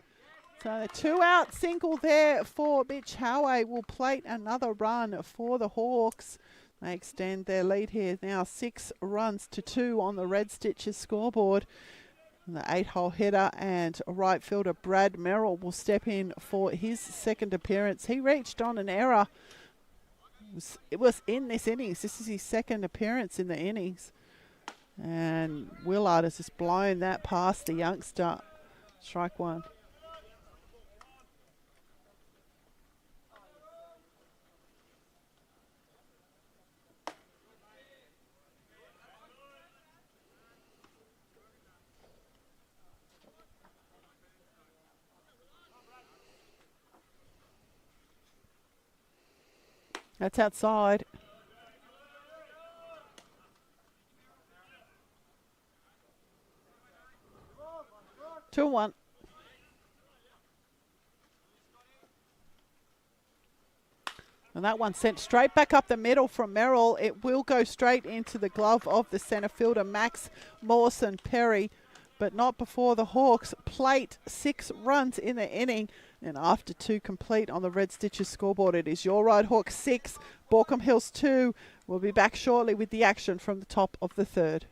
So the 2-out single there for Mitch Howie will plate another run for the Hawks. They extend their lead here now 6 runs to 2 on the Red Stitches scoreboard. And the 8-hole hitter and right fielder Brad Merrill will step in for his second appearance. He reached on an error. It was in this innings. This is his second appearance in the innings. And Willard has just blown that past the youngster. Strike 1. That's outside. Two and 1. And that one sent straight back up the middle from Merrill. It will go straight into the glove of the centre fielder, Max Mawson Perry, but not before the Hawks plate 6 runs in the inning. And after 2 complete on the Red Stitches scoreboard, it is your Ryde Hawks 6, Baulko Hills 2. We'll be back shortly with the action from the top of the third.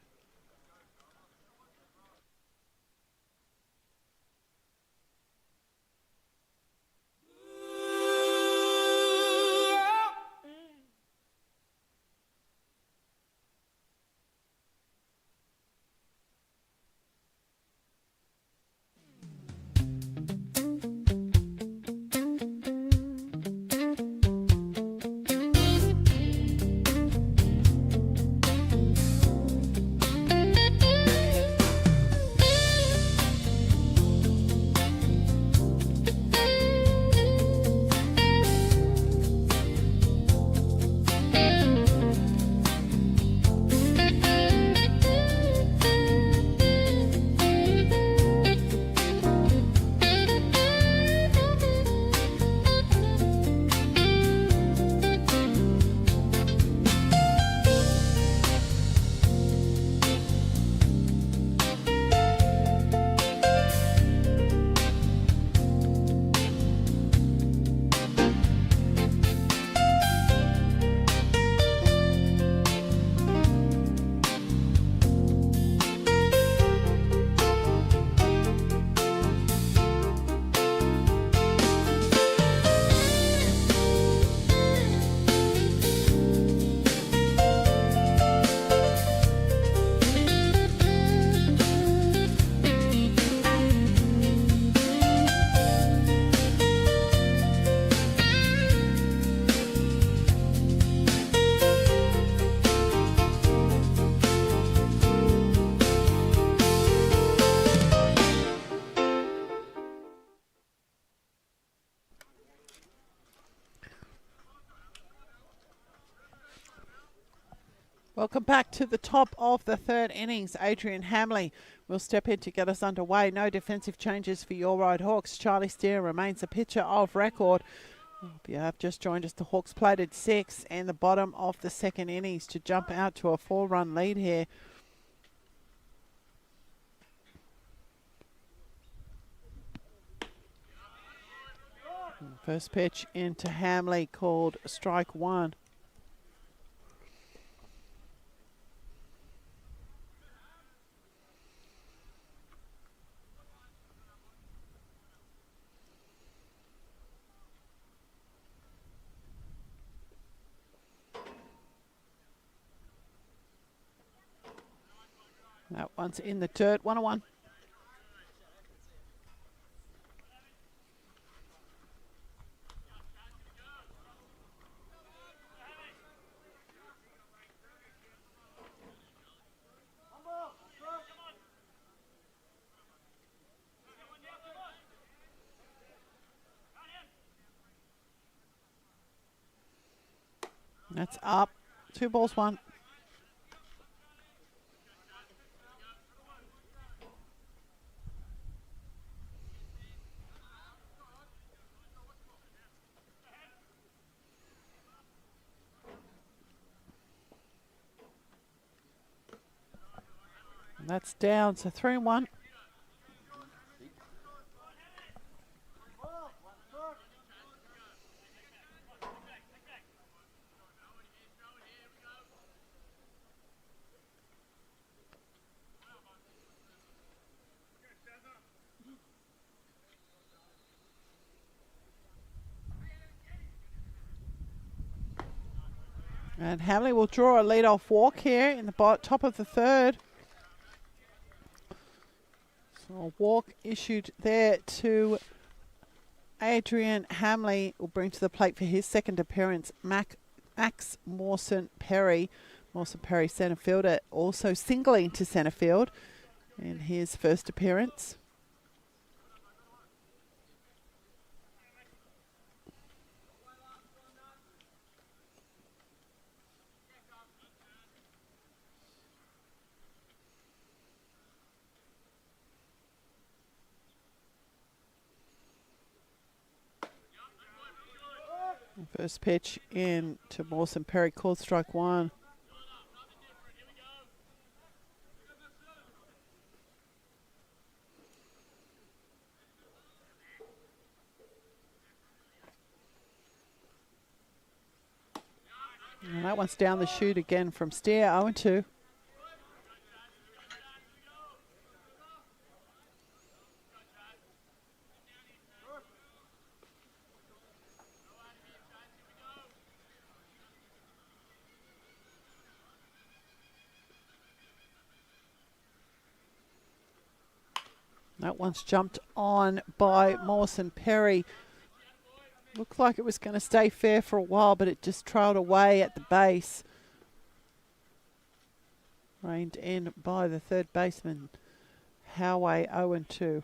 Welcome back to the top of the third innings. Adrian Hamley will step in to get us underway. No defensive changes for your Ryde Hawks. Charlie Steer remains a pitcher of record. If you have just joined us, the Hawks played at 6 in the bottom of the second innings to jump out to a 4-run lead here. First pitch into Hamley called strike 1. That one's in the dirt, 1-1. That's up. 2 balls, 1. That's down, so 3-1. And Hamley will draw a lead-off walk here in the top of the third. So a walk issued there to Adrian Hamley will bring to the plate for his second appearance Max Mawson Perry. Mawson Perry, centre fielder, also singling to centre field in his first appearance. First pitch in to Mawson Perry, called strike 1. And that one's down the chute again from Steer, 0-2. That one's jumped on by Mawson Perry. Looked like it was going to stay fair for a while, but it just trailed away at the base. Reined in by the third baseman, Howay, 0-2.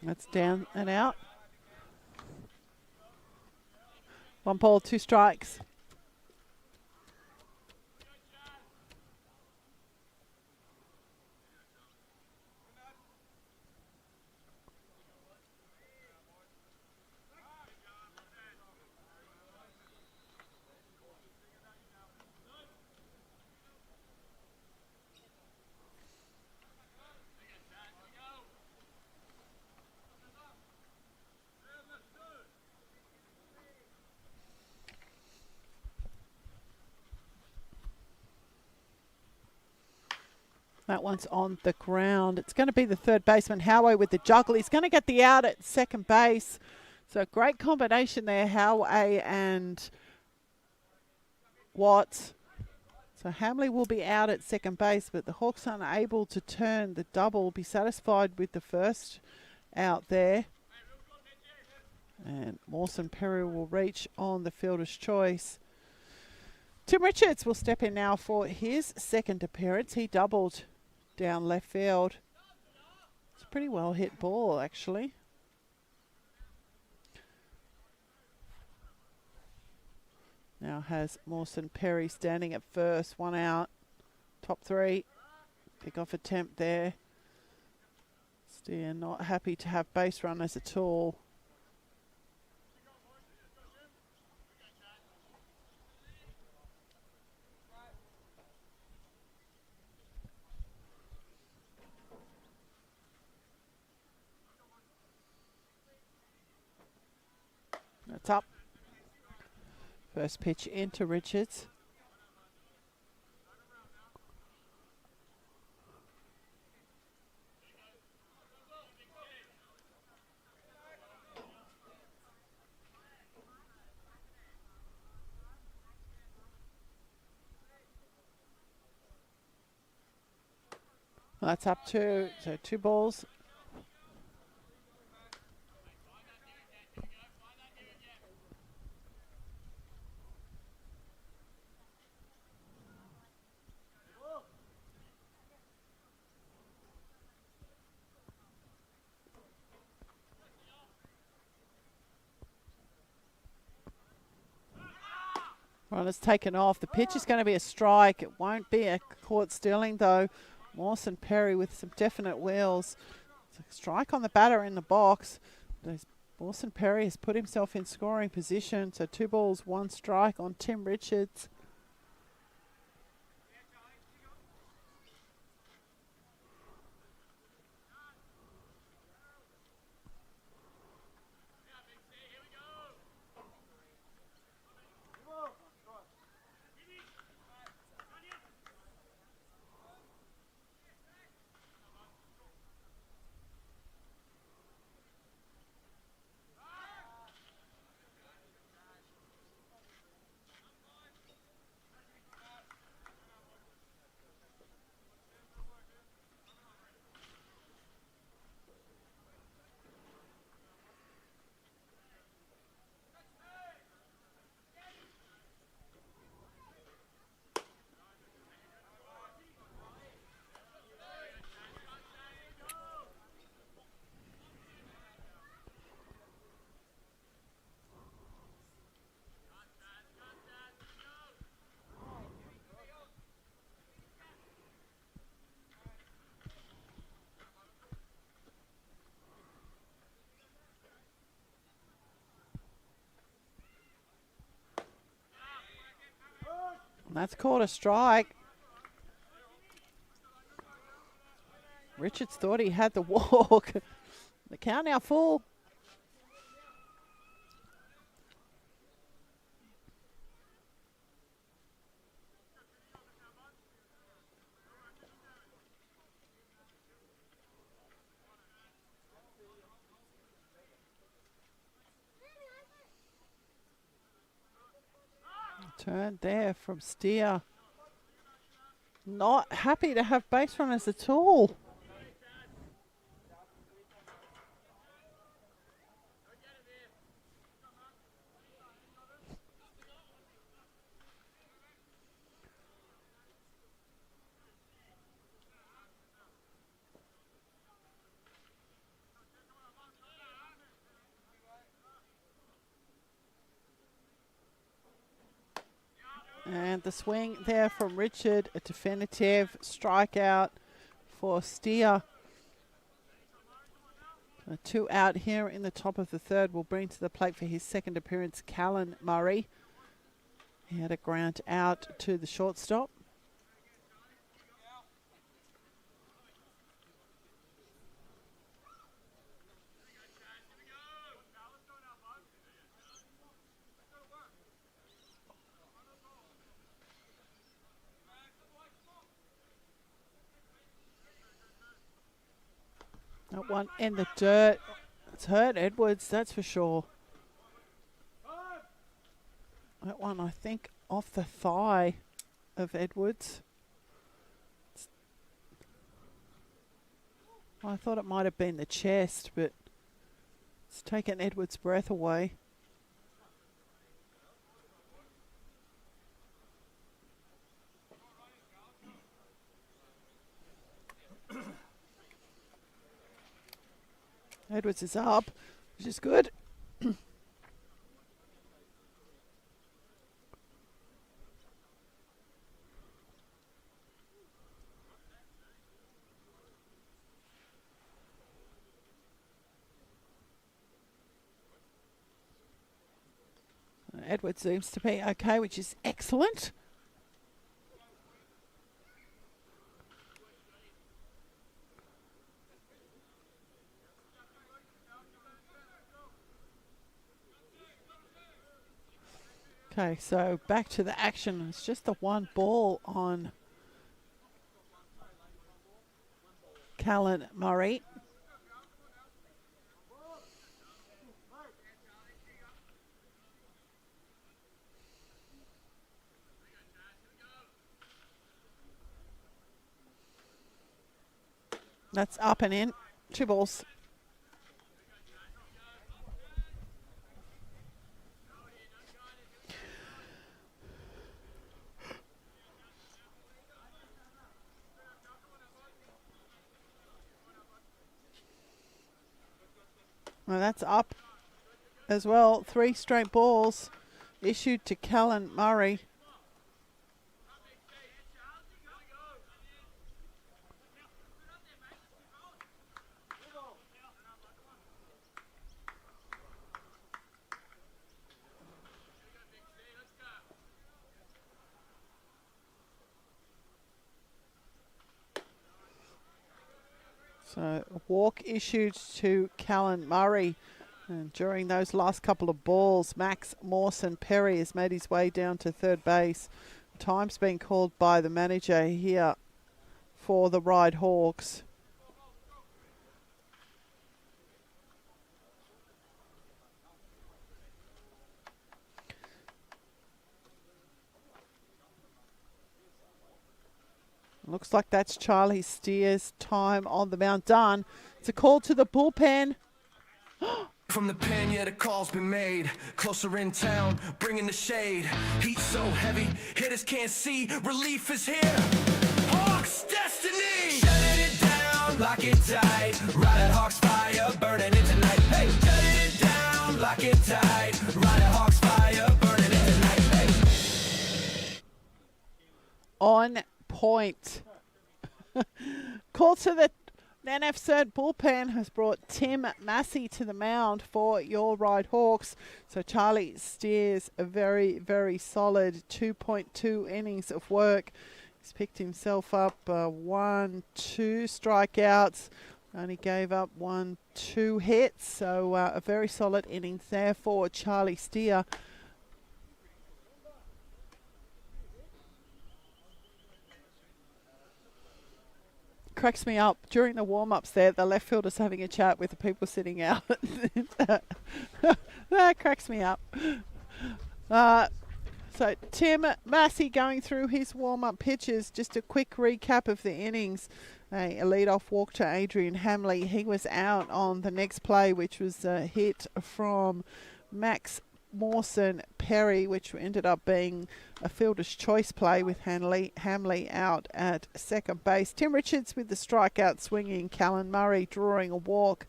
That's down and out. 1 ball, 2 strikes. That one's on the ground. It's going to be the third baseman, Howay, with the juggle. He's going to get the out at second base. So great combination there, Howay and Watts. So Hamley will be out at second base, but the Hawks unable to turn the double. Be satisfied with the first out there. And Mawson Perry will reach on the fielder's choice. Tim Richards will step in now for his second appearance. He doubled down left field. It's a pretty well hit ball, actually. Now has Mawson Perry standing at first. One out. Top three. Pick off attempt there. Steer not happy to have base runners at all. That's up. First pitch into Richards. That's up two. So 2 balls. Runner's taken off. The pitch is going to be a strike. It won't be a caught stealing though. Mawson Perry with some definite wheels. It's a strike on the batter in the box. Mawson Perry has put himself in scoring position. So 2 balls, 1 strike on Tim Richards. And that's called a strike. Richards thought he had the walk. The count now full. Turn there from Steer. Not happy to have base runners at all. And the swing there from Richard, a definitive strikeout for Steer. 2 out here in the top of the third will bring to the plate for his second appearance, Callan Murray. He had a ground out to the shortstop. That one in the dirt. It's hurt Edwards, that's for sure. That one, I think, off the thigh of Edwards. I thought it might have been the chest, but it's taken Edwards' breath away. Edwards is up, which is good. Edwards seems to be okay, which is excellent. Okay, so back to the action. It's just the one ball on Callan Murray. That's up and in. 2 balls. Well, that's up as well. 3 straight balls issued to Callan Murray. So a walk issued to Callan Murray. And during those last couple of balls, Max Mawson Perry has made his way down to third base. Time's been called by the manager here for the Ryde Hawks. Looks like that's Charlie Steer's time on the mound done. It's a call to the bullpen. From the pen, yeah, the call's been made. Closer in town, bringing the shade. Heat so heavy, hitters can't see. Relief is here. Hawks destiny. Shutting it down, lock it tight. Ride Hawks fire, burning it tonight. Hey, shutting it down, lock it tight. Ride Hawks fire, burning it tonight. Hey. On point. Call to the NFZ bullpen has brought Tim Massey to the mound for your Ryde Hawks. So Charlie Steers a very, very solid 2.2 innings of work. He's picked himself up 1, 2 strikeouts. Only gave up 1, 2 hits. So a very solid innings there for Charlie Steer. Cracks me up during the warm-ups there, the left fielder's having a chat with the people sitting out. That cracks me up. So Tim Massey going through his warm-up pitches. Just a quick recap of the innings. A lead-off walk to Adrian Hamley. He was out on the next play, which was a hit from Max Mawson Perry, which ended up being a fielder's choice play with Hamley out at second base. Tim Richards with the strikeout swinging, Callan Murray drawing a walk,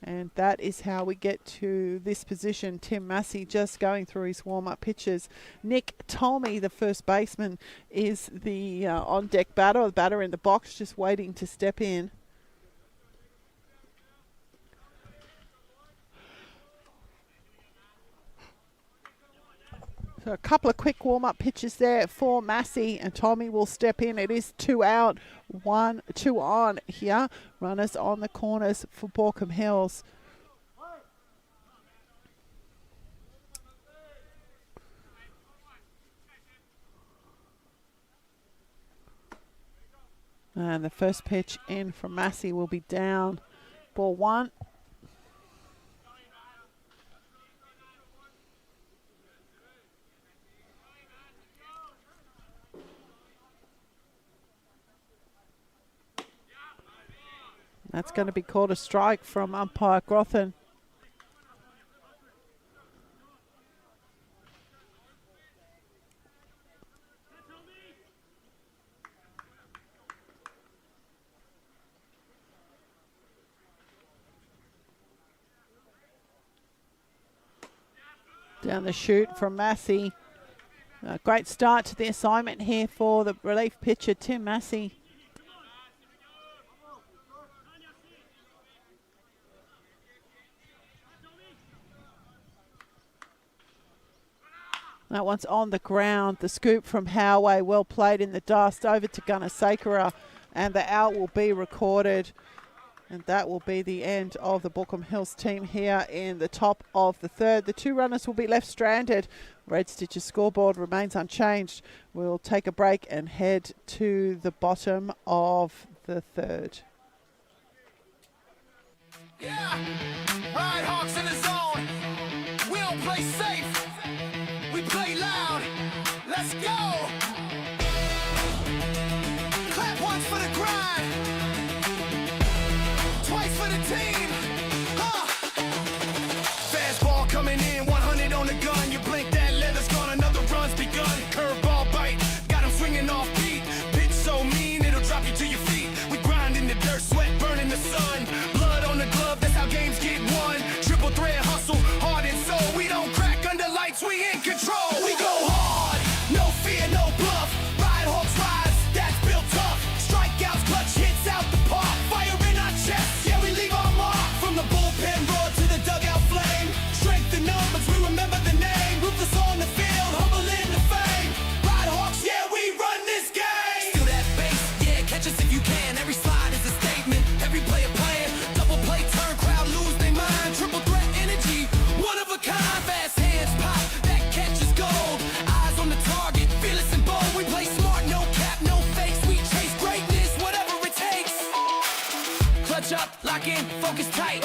and that is how we get to this position. Tim Massey just going through his warm-up pitches. Nick Tolmie, the first baseman, is the on-deck batter, the batter in the box, just waiting to step in. So a couple of quick warm-up pitches there for Massey, and Tommy will step in. It is 2 out, 1, 2 on here. Runners on the corners for Baulko Hills. And the first pitch in from Massey will be down. Ball 1. That's going to be called a strike from umpire Grothin. Down the chute from Massey. A great start to the assignment here for the relief pitcher, Tim Massey. That one's on the ground. The scoop from Howway, well played in the dust, over to Gunner and the out will be recorded. And that will be the end of the Baulko Hills team here in the top of the third. The two runners will be left stranded. Red Stitch's scoreboard remains unchanged. We'll take a break and head to the bottom of the third. Yeah, Ryde Hawks in the zone. We don't play safe. We play loud. Let's go. Clap once for the grind. Twice for the team. Fastball coming in, 100 on the gun. You blink, that leather's gone, another run's begun. Curveball bite, got him swinging off beat. Pitch so mean, it'll drop you to your feet. We grind in the dirt, sweat burning the sun. Blood on the glove, that's how games get won. Triple thread hustle, heart and soul. We don't crack under lights, we in control. We go hard, no fear, no bluff. Ryde Hawks rise, that's built tough. Strikeouts, clutch hits out the park. Fire in our chest, yeah, we leave our mark. From the bullpen roar to the dugout flame. Strength in numbers, we remember the name. Ruthless on the field, humble in the fame. Ryde Hawks, yeah, we run this game. Steal that base, yeah, catch us if you can. Every slide is a statement, every player playing. Double play, turn, crowd lose their mind. Triple threat energy, one of a kind. Fast hands pop, that catch is gold. Eyes on the target, fearless and bold. We play smart, no cap, no fakes. We chase greatness, whatever it takes. Clutch up, lock in, focus tight.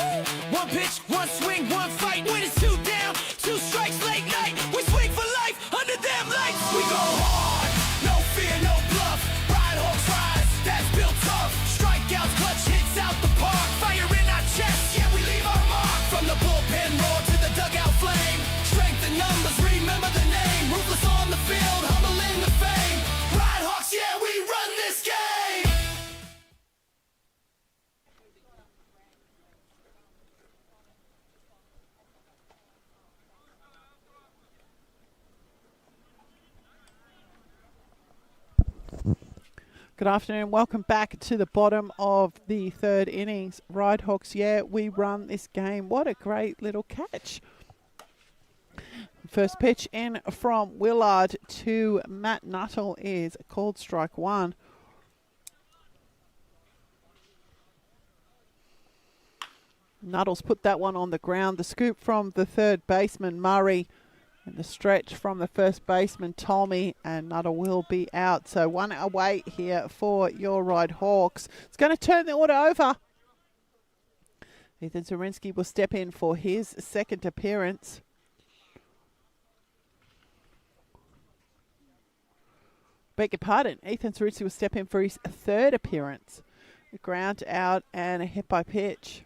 One pitch, one swing, one fight. When it's two down, two strikes, late night. We swing for life under them lights. We go hard, no fear, no bluff. Ryde Hawks rise, that's built tough. Strikeouts, clutch hits out the park. Fire in our chest, yeah, we leave our mark. From the bullpen roar to the dugout flame. Strength in numbers, remember the name. Ruthless on the field, humble in the fame. Ryde Hawks, yeah, we run this game. Good afternoon. Welcome back to the bottom of the third innings. Ryde Hawks, yeah, we run this game. What a great little catch. First pitch in from Willard to Matt Nuttall is called strike one. Nuttall's put that one on the ground. The scoop from the third baseman, Murray. And the stretch from the first baseman, Tommy, and Nuttall will be out. So one away here for your Ryde Hawks. It's going to turn the order over. Ethan Zarinsky will step in for his second appearance. Beg your pardon. Ethan Zarinsky will step in for his third appearance. A ground out and a hit by pitch.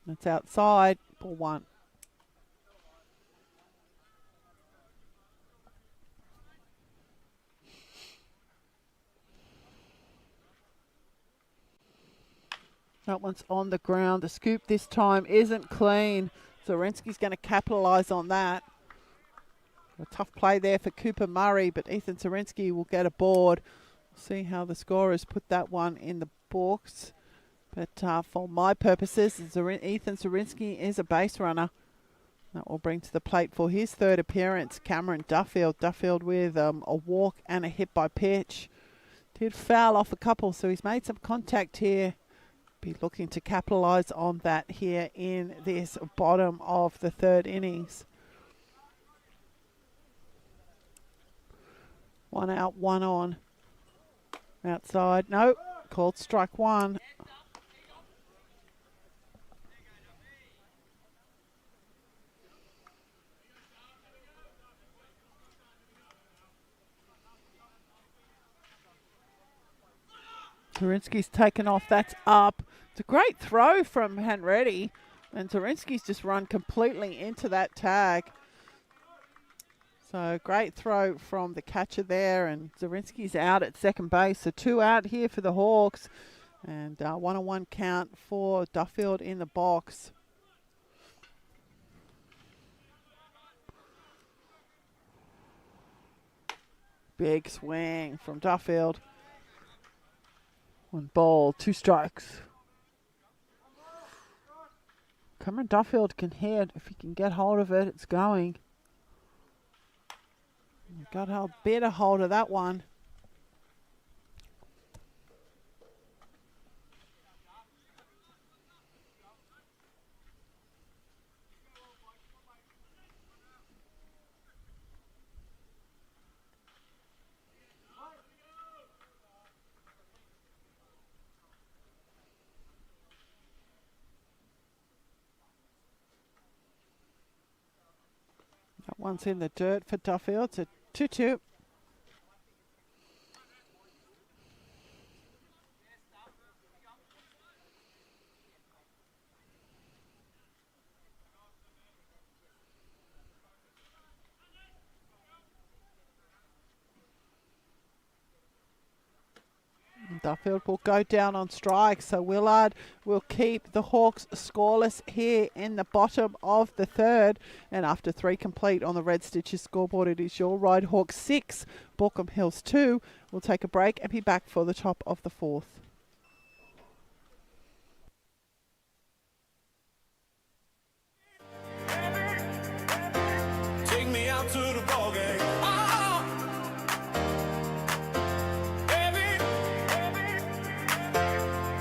That's outside, ball one. That one's on the ground. The scoop this time isn't clean. Zarinsky's going to capitalise on that. A tough play there for Cooper Murray, but Ethan Zarinsky will get aboard. See how the scorers put that one in the books. But for my purposes, Ethan Zarinsky is a base runner. That will bring to the plate for his third appearance, Cameron Duffield. Duffield with a walk and a hit by pitch. Did foul off a couple, so he's made some contact here. Be looking to capitalise on that here in this bottom of the third innings. One out, one on. Outside, no, called strike one. Zarinsky's taken off. That's up. It's a great throw from Hanready. And Zarinsky's just run completely into that tag. So great throw from the catcher there. And Zarinsky's out at second base. So two out here for the Hawks. And 1-on-1 count for Duffield in the box. Big swing from Duffield. One ball, 2 strikes. Cameron Duffield can hit. If he can get hold of it, it's going. Got a bit of hold of that one. That one's in the dirt for Duffield. It's a 2-2. Duffield will go down on strike, so Willard will keep the Hawks scoreless here in the bottom of the third. And after 3 complete on the Red Stitches scoreboard, it is your Ryde Hawks 6, Baulko Hills 2. We'll take a break and be back for the top of the fourth. Take me out to the ball game.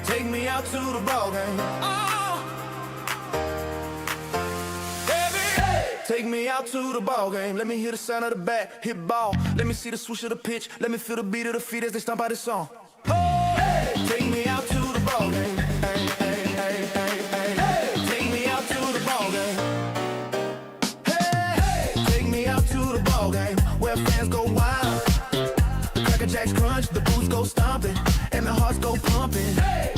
Take me out to the ball game. Take me out to the ball game. Let me hear the sound of the bat, hit ball. Let me see the swoosh of the pitch. Let me feel the beat of the feet as they stomp out the song. Take me out to the ball game. Take me out to the ball game. Take me out to the ball game where fans go wild. The Cracker Jacks crunch, the boots go stomping, and the hearts go pumping.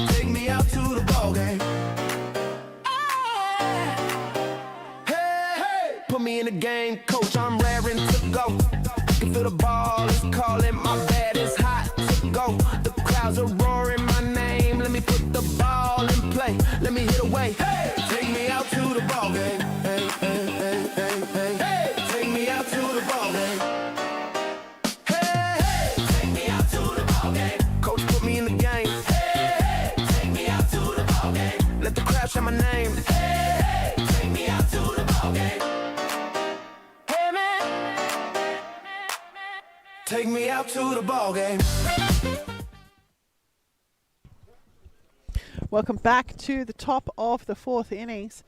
Take me out to the ball game. Put me in the game, coach, I'm raring to go. Can feel the ball is calling, my bat is hot to go. The crowds are roaring my name, let me put the ball in play. Let me hit away, take me out to the ball game. Take me out to the ball game. Take me out to the ball game. Coach, put me in the game. Take me out to the ball game. Let the crowd shout my name. Take me out to the ball game. Take me out to the ball game. Welcome back to the top of the fourth innings.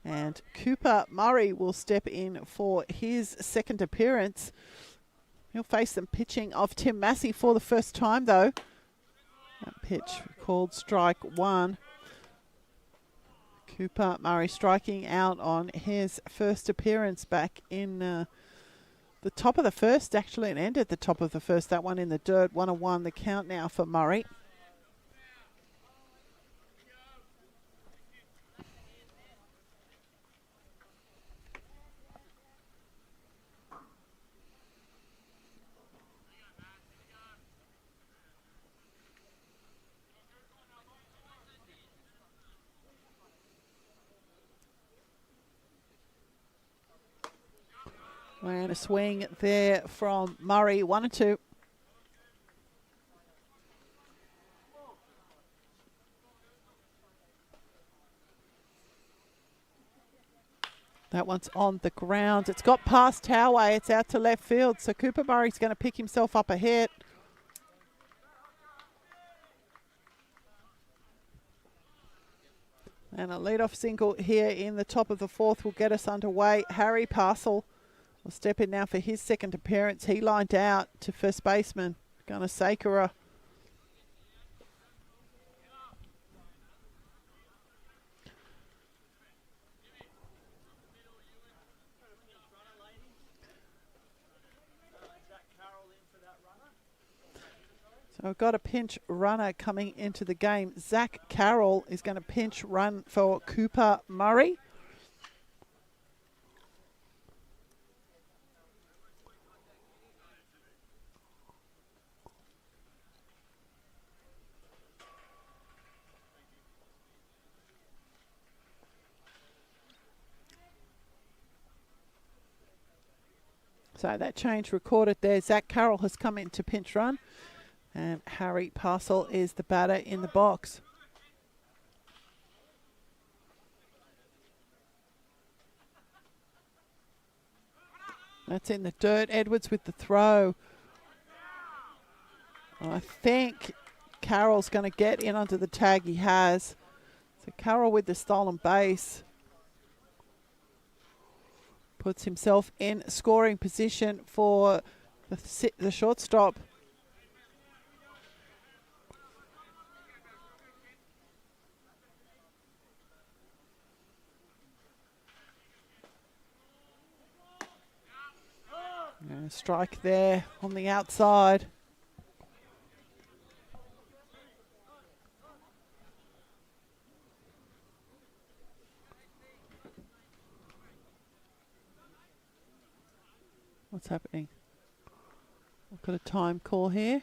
And Cooper Murray will step in for his second appearance. He'll face some pitching of Tim Massey for the first time, though. That pitch called strike 1. Cooper Murray striking out on his first appearance back in the top of the first, actually, and ended the top of the first. That one in the dirt, 1-1 the count now for Murray. And a swing there from Murray, 1-2. That one's on the ground. It's got past Toway. It's out to left field. So Cooper Murray's going to pick himself up a hit. And a leadoff single here in the top of the fourth will get us underway. Harry Parcel will step in now for his second appearance. He lined out to first baseman, Gunnar Sakura. So we've got a pinch runner coming into the game. Zach Carroll is going to pinch run for Cooper Murray. So that change recorded there. Zach Carroll has come into pinch run, and Harry Parcel is the batter in the box. That's in the dirt. Edwards with the throw. I think Carroll's going to get in under the tag he has. So Carroll with the stolen base puts himself in scoring position for the shortstop. And a strike there on the outside. What's happening? I've got a time call here.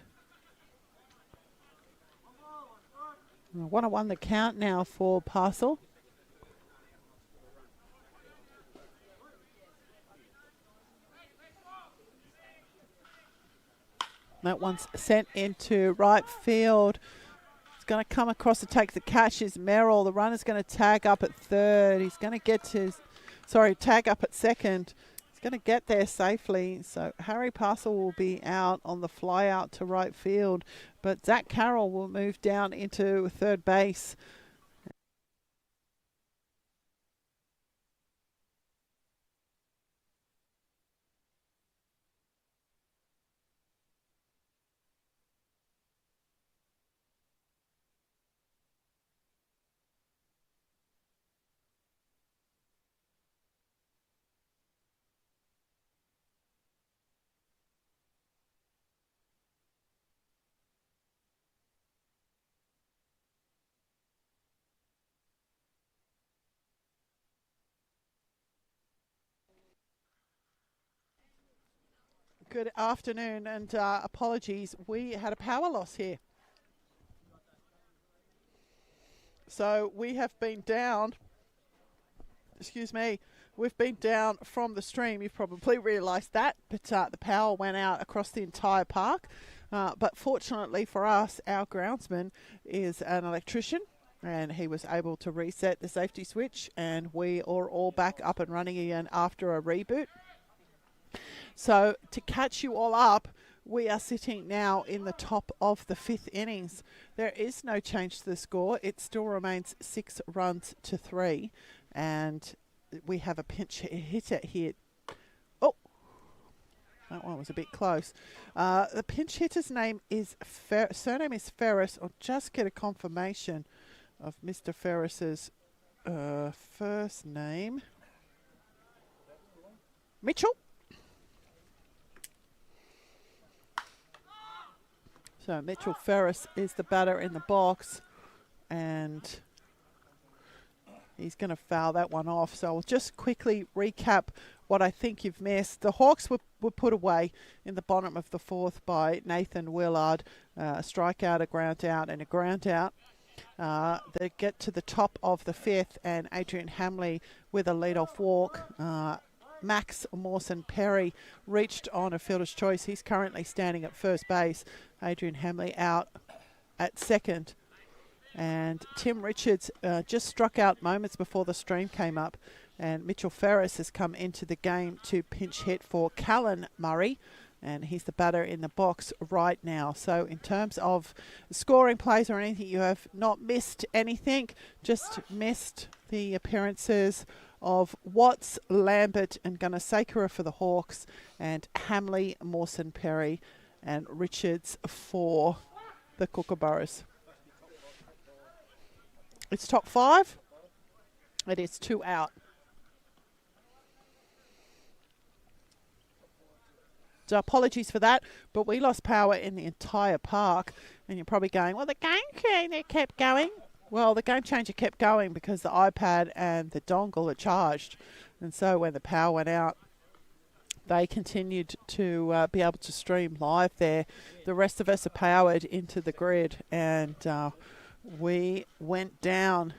1-1 the count now for Parcel. That one's sent into right field. It's going to come across to take the catch is Merrill. The runner's going to tag up at third. He's going to get to, tag up at second. He's going to get there safely. So Harry Parcel will be out on the fly out to right field. But Zach Carroll will move down into third base. Good afternoon and apologies. We had a power loss here. So we have been down, we've been down from the stream. You've probably realised that, but the power went out across the entire park. But fortunately for us, our groundsman is an electrician and he was able to reset the safety switch and we are all back up and running again after a reboot. So to catch you all up, we are sitting now in the top of the fifth innings. There is no change to the score. It still remains 6 runs to 3. And we have a pinch hitter here. Oh, that one was a bit close. The pinch hitter's name is, surname is Ferris. I'll just get a confirmation of Mr. Ferris's first name. Mitchell. So Mitchell Ferris is the batter in the box and he's going to foul that one off. So I'll just quickly recap what I think you've missed. The Hawks were put away in the bottom of the fourth by Nathan Willard. A strikeout, a ground out and a ground out. They get to the top of the fifth and Adrian Hamley with a leadoff walk. Max Mawson Perry reached on a fielder's choice. He's currently standing at first base. Adrian Hamley out at second. And Tim Richards just struck out moments before the stream came up. And Mitchell Ferris has come into the game to pinch hit for Callan Murray. And he's the batter in the box right now. So in terms of scoring plays or anything, you have not missed anything. Just missed the appearances of Watts, Lambert and Gunnar for the Hawks and Hamley, Mawson Perry and Richards for the Kookaburras. It's top 5. It is 2 out. So apologies for that, but we lost power in the entire park. And you're probably going, well, the game changer kept going. Well, the game changer kept going because the iPad and the dongle are charged. And so when the power went out, they continued to be able to stream live there. The rest of us are powered into the grid. And we went down.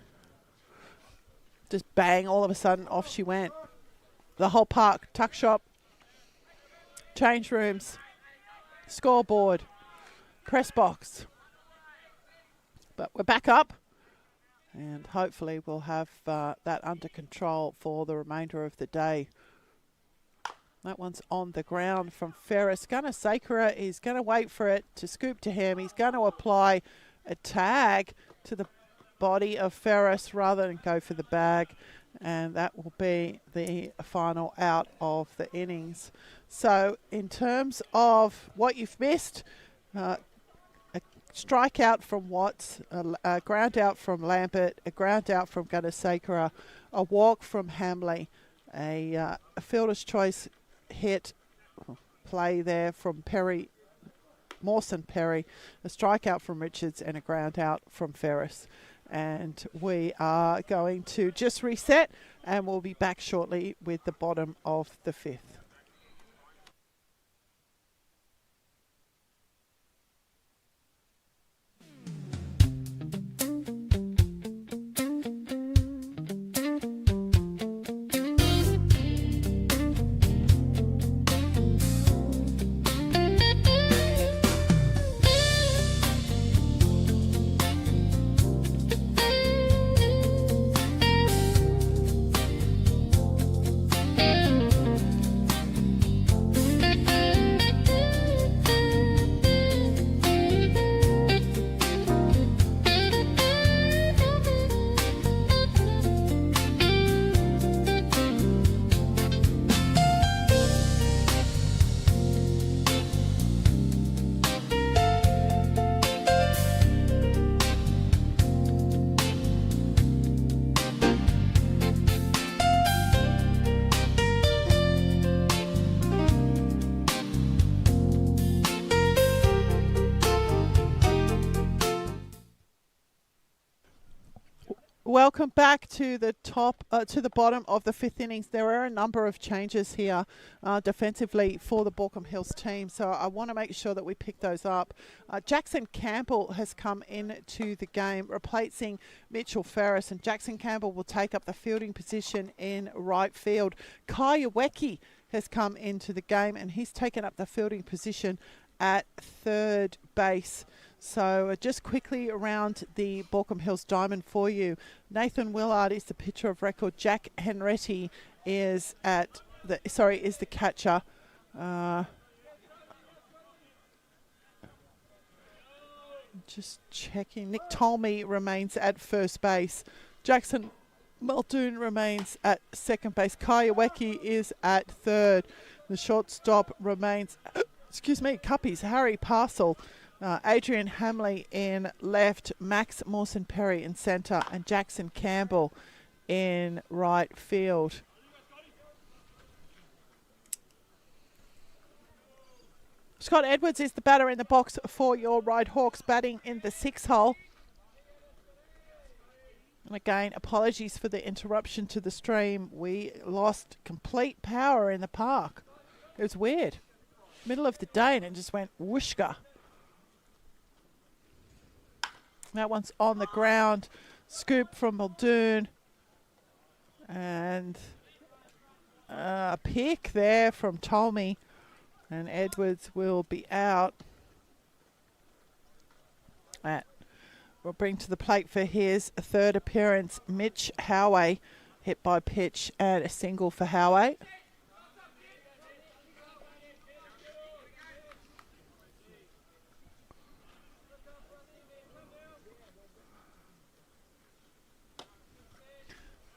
Just bang, all of a sudden, off she went. The whole park, tuck shop, change rooms, scoreboard, press box. But we're back up, and hopefully we'll have that under control for the remainder of the day. That one's on the ground from Ferris. Gunasakura is going to wait for it to scoop to him. He's going to apply a tag to the body of Ferris rather than go for the bag. And that will be the final out of the innings. So in terms of what you've missed, a strikeout from Watts, a ground out from Lambert, a ground out from Gunasakura, a walk from Hamley, a fielder's choice hit play there from Perry, Mawson Perry, a strikeout from Richards and a ground out from Ferris. And we are going to just reset, and we'll be back shortly with the bottom of the fifth. Welcome back to the bottom of the fifth innings. There are a number of changes here defensively for the Baulkham Hills team, so I want to make sure that we pick those up. Jackson Campbell has come into the game, replacing Mitchell Ferris, and Jackson Campbell will take up the fielding position in right field. Kai Uweki has come into the game, and he's taken up the fielding position at third base. So just quickly around the Baulkham Hills diamond for you. Nathan Willard is the pitcher of record. Jack Henretti is the catcher. Just checking. Nick Tolmie remains at first base. Jackson Muldoon remains at second base. Kai Uweki is at third. The shortstop remains, Cuppies, Harry Parcel. Adrian Hamley in left, Max Mawson Perry in centre, and Jackson Campbell in right field. Scott Edwards is the batter in the box for your Ryde Hawks, batting in the 6 hole. And again, apologies for the interruption to the stream. We lost complete power in the park. It was weird. Middle of the day, and it just went whooshka. That one's on the ground. Scoop from Muldoon. And a pick there from Tolmie. And Edwards will be out. We'll bring to the plate for his third appearance, Mitch Howey. Hit by pitch and a single for Howey.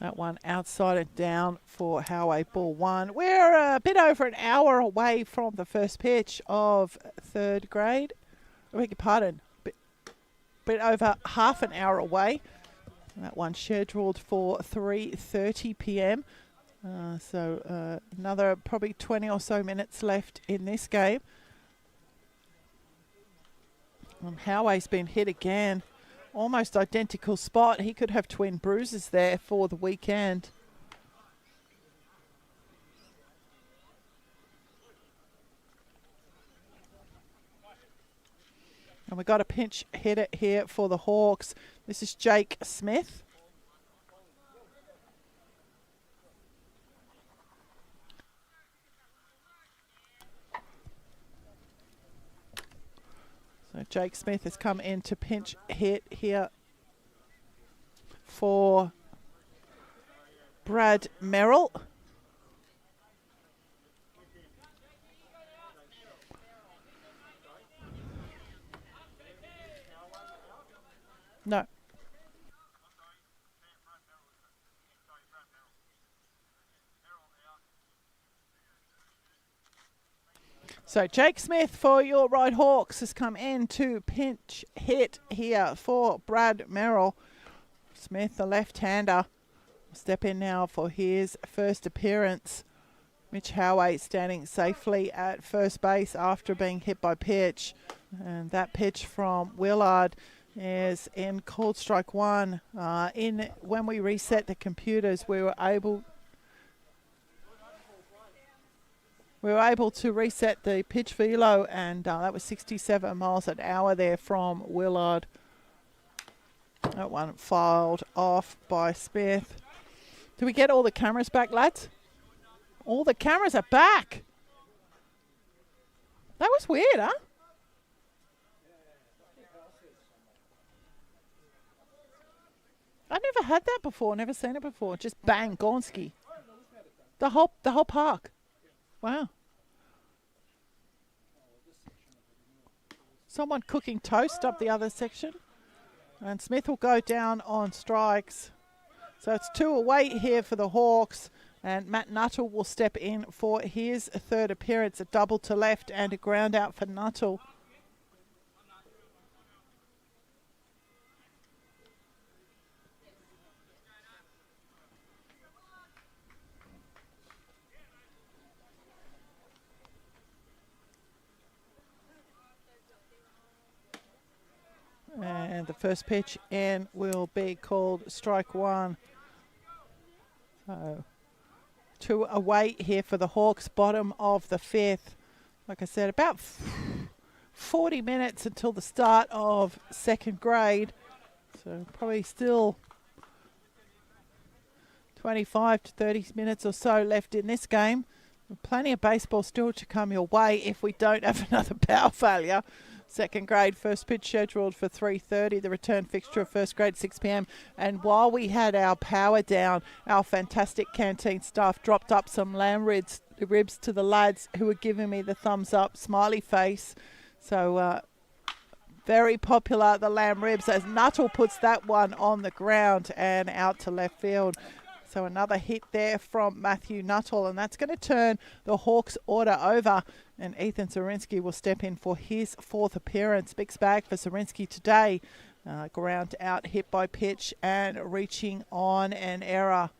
That one outside and down for Howey, ball one. We're a bit over an hour away from the first pitch of third grade. I beg your pardon. Bit over half an hour away. That one scheduled for 3:30 p.m. So another probably 20 or so minutes left in this game. Howey's been hit again. Almost identical spot. He could have twin bruises there for the weekend. And we've got a pinch hitter here for the Hawks. This is Jake Smith. Jake Smith has come in to pinch hit here for Brad Merrill. No. So Jake Smith for your Ryde Hawks has come in to pinch hit here for Brad Merrill. Smith, the left-hander, will step in now for his first appearance. Mitch Howey standing safely at first base after being hit by pitch. And that pitch from Willard is in called strike one. When we reset the computers, we were able to reset the pitch velo, and that was 67 miles an hour there from Willard. That one filed off by Smith. Do we get all the cameras back, lads? All the cameras are back. That was weird, huh? I've never had that before, never seen it before. Just bang, Gornsky. The whole park. Wow. Someone cooking toast up the other section. And Smith will go down on strikes. So it's 2 away here for the Hawks. And Matt Nuttall will step in for his third appearance. A double to left and a ground out for Nuttall. And the first pitch in will be called strike one. So 2 away here for the Hawks, bottom of the 5th. Like I said, about 40 minutes until the start of second grade. So probably still 25 to 30 minutes or so left in this game. Plenty of baseball still to come your way if we don't have another power failure. Second grade, first pitch scheduled for 3:30. The return fixture of first grade, 6 p.m. And while we had our power down, our fantastic canteen staff dropped up some lamb ribs to the lads who were giving me the thumbs up, smiley face. So very popular, the lamb ribs, as Nuttall puts that one on the ground and out to left field. So another hit there from Matthew Nuttall, and that's going to turn the Hawks order over. And Ethan Zorinsky will step in for his 4th appearance. Mixed bag for Zorinsky today. Ground out, hit by pitch, and reaching on an error.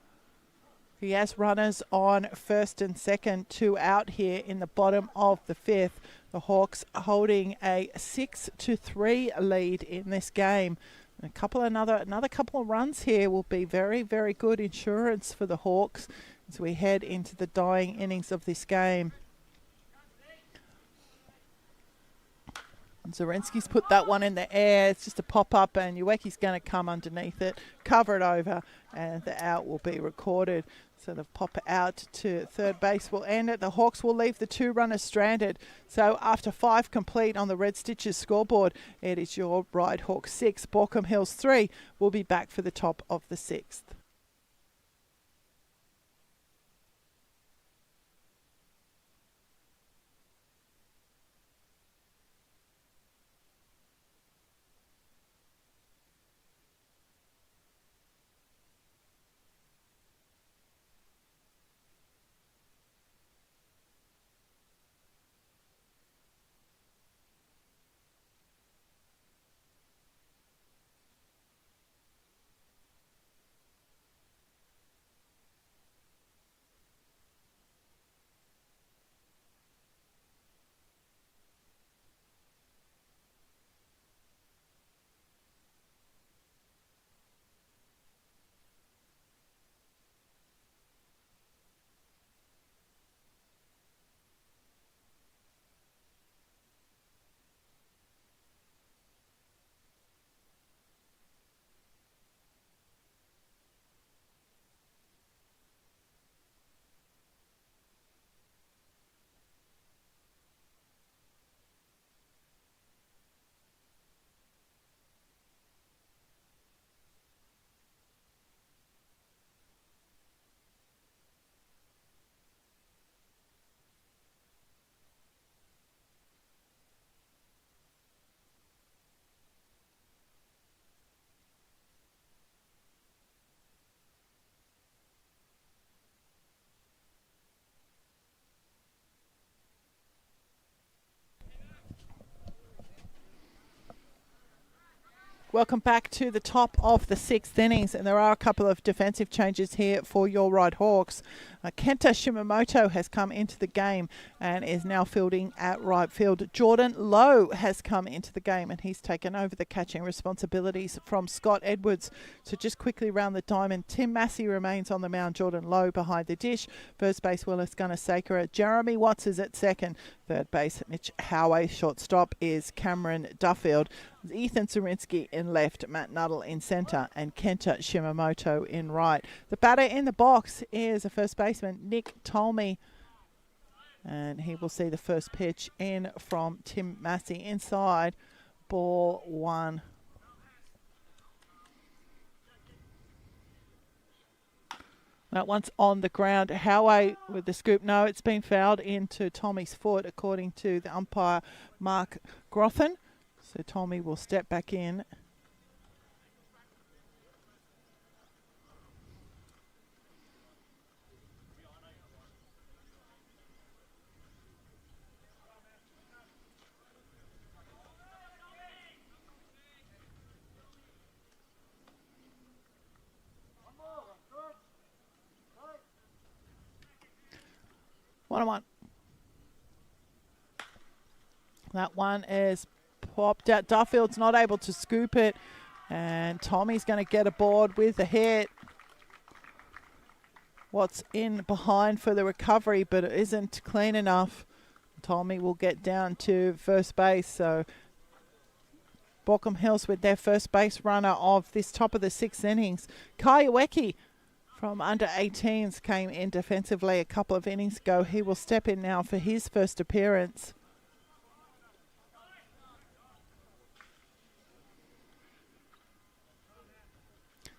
He has runners on first and second, 2 out here in the bottom of the 5th. The Hawks holding a 6-3 lead in this game. Another couple of runs here will be very, very good insurance for the Hawks as we head into the dying innings of this game. Zorinsky's put that one in the air. It's just a pop-up, and Ueki's going to come underneath it, cover it over, and the out will be recorded. So the pop out to third base will end it. The Hawks will leave the 2 runners stranded. So after 5 complete on the Red Stitches scoreboard, it is your Ryde Hawks 6, Baulko Hills 3. We'll be back for the top of the 6th. Welcome back to the top of the sixth innings, and there are a couple of defensive changes here for your Ryde Hawks. Kenta Shimamoto has come into the game and is now fielding at right field. Jordan Lowe has come into the game and he's taken over the catching responsibilities from Scott Edwards. So just quickly round the diamond, Tim Massey remains on the mound, Jordan Lowe behind the dish. First base, Willis Gunner-Sakura. Jeremy Watts is at second. Third base, Mitch Howey. Shortstop is Cameron Duffield. Ethan Zurinsky in left, Matt Nuttall in centre, and Kenta Shimamoto in right. The batter in the box is a first baseman, Nick Tolmie, and he will see the first pitch in from Tim Massey inside, ball one. That one's on the ground. Howey with the scoop. No, it's been fouled into Tommy's foot, according to the umpire, Mark Grothin. So Tommy will step back in. One. That one is popped out. Duffield's not able to scoop it, and Tommy's going to get aboard with a hit. Watts in behind for the recovery, but it isn't clean enough. Tommy will get down to first base, so Baulko Hills with their first base runner of this top of the sixth innings. Kai Ueki from under 18s came in defensively a couple of innings ago. He will step in now for his first appearance.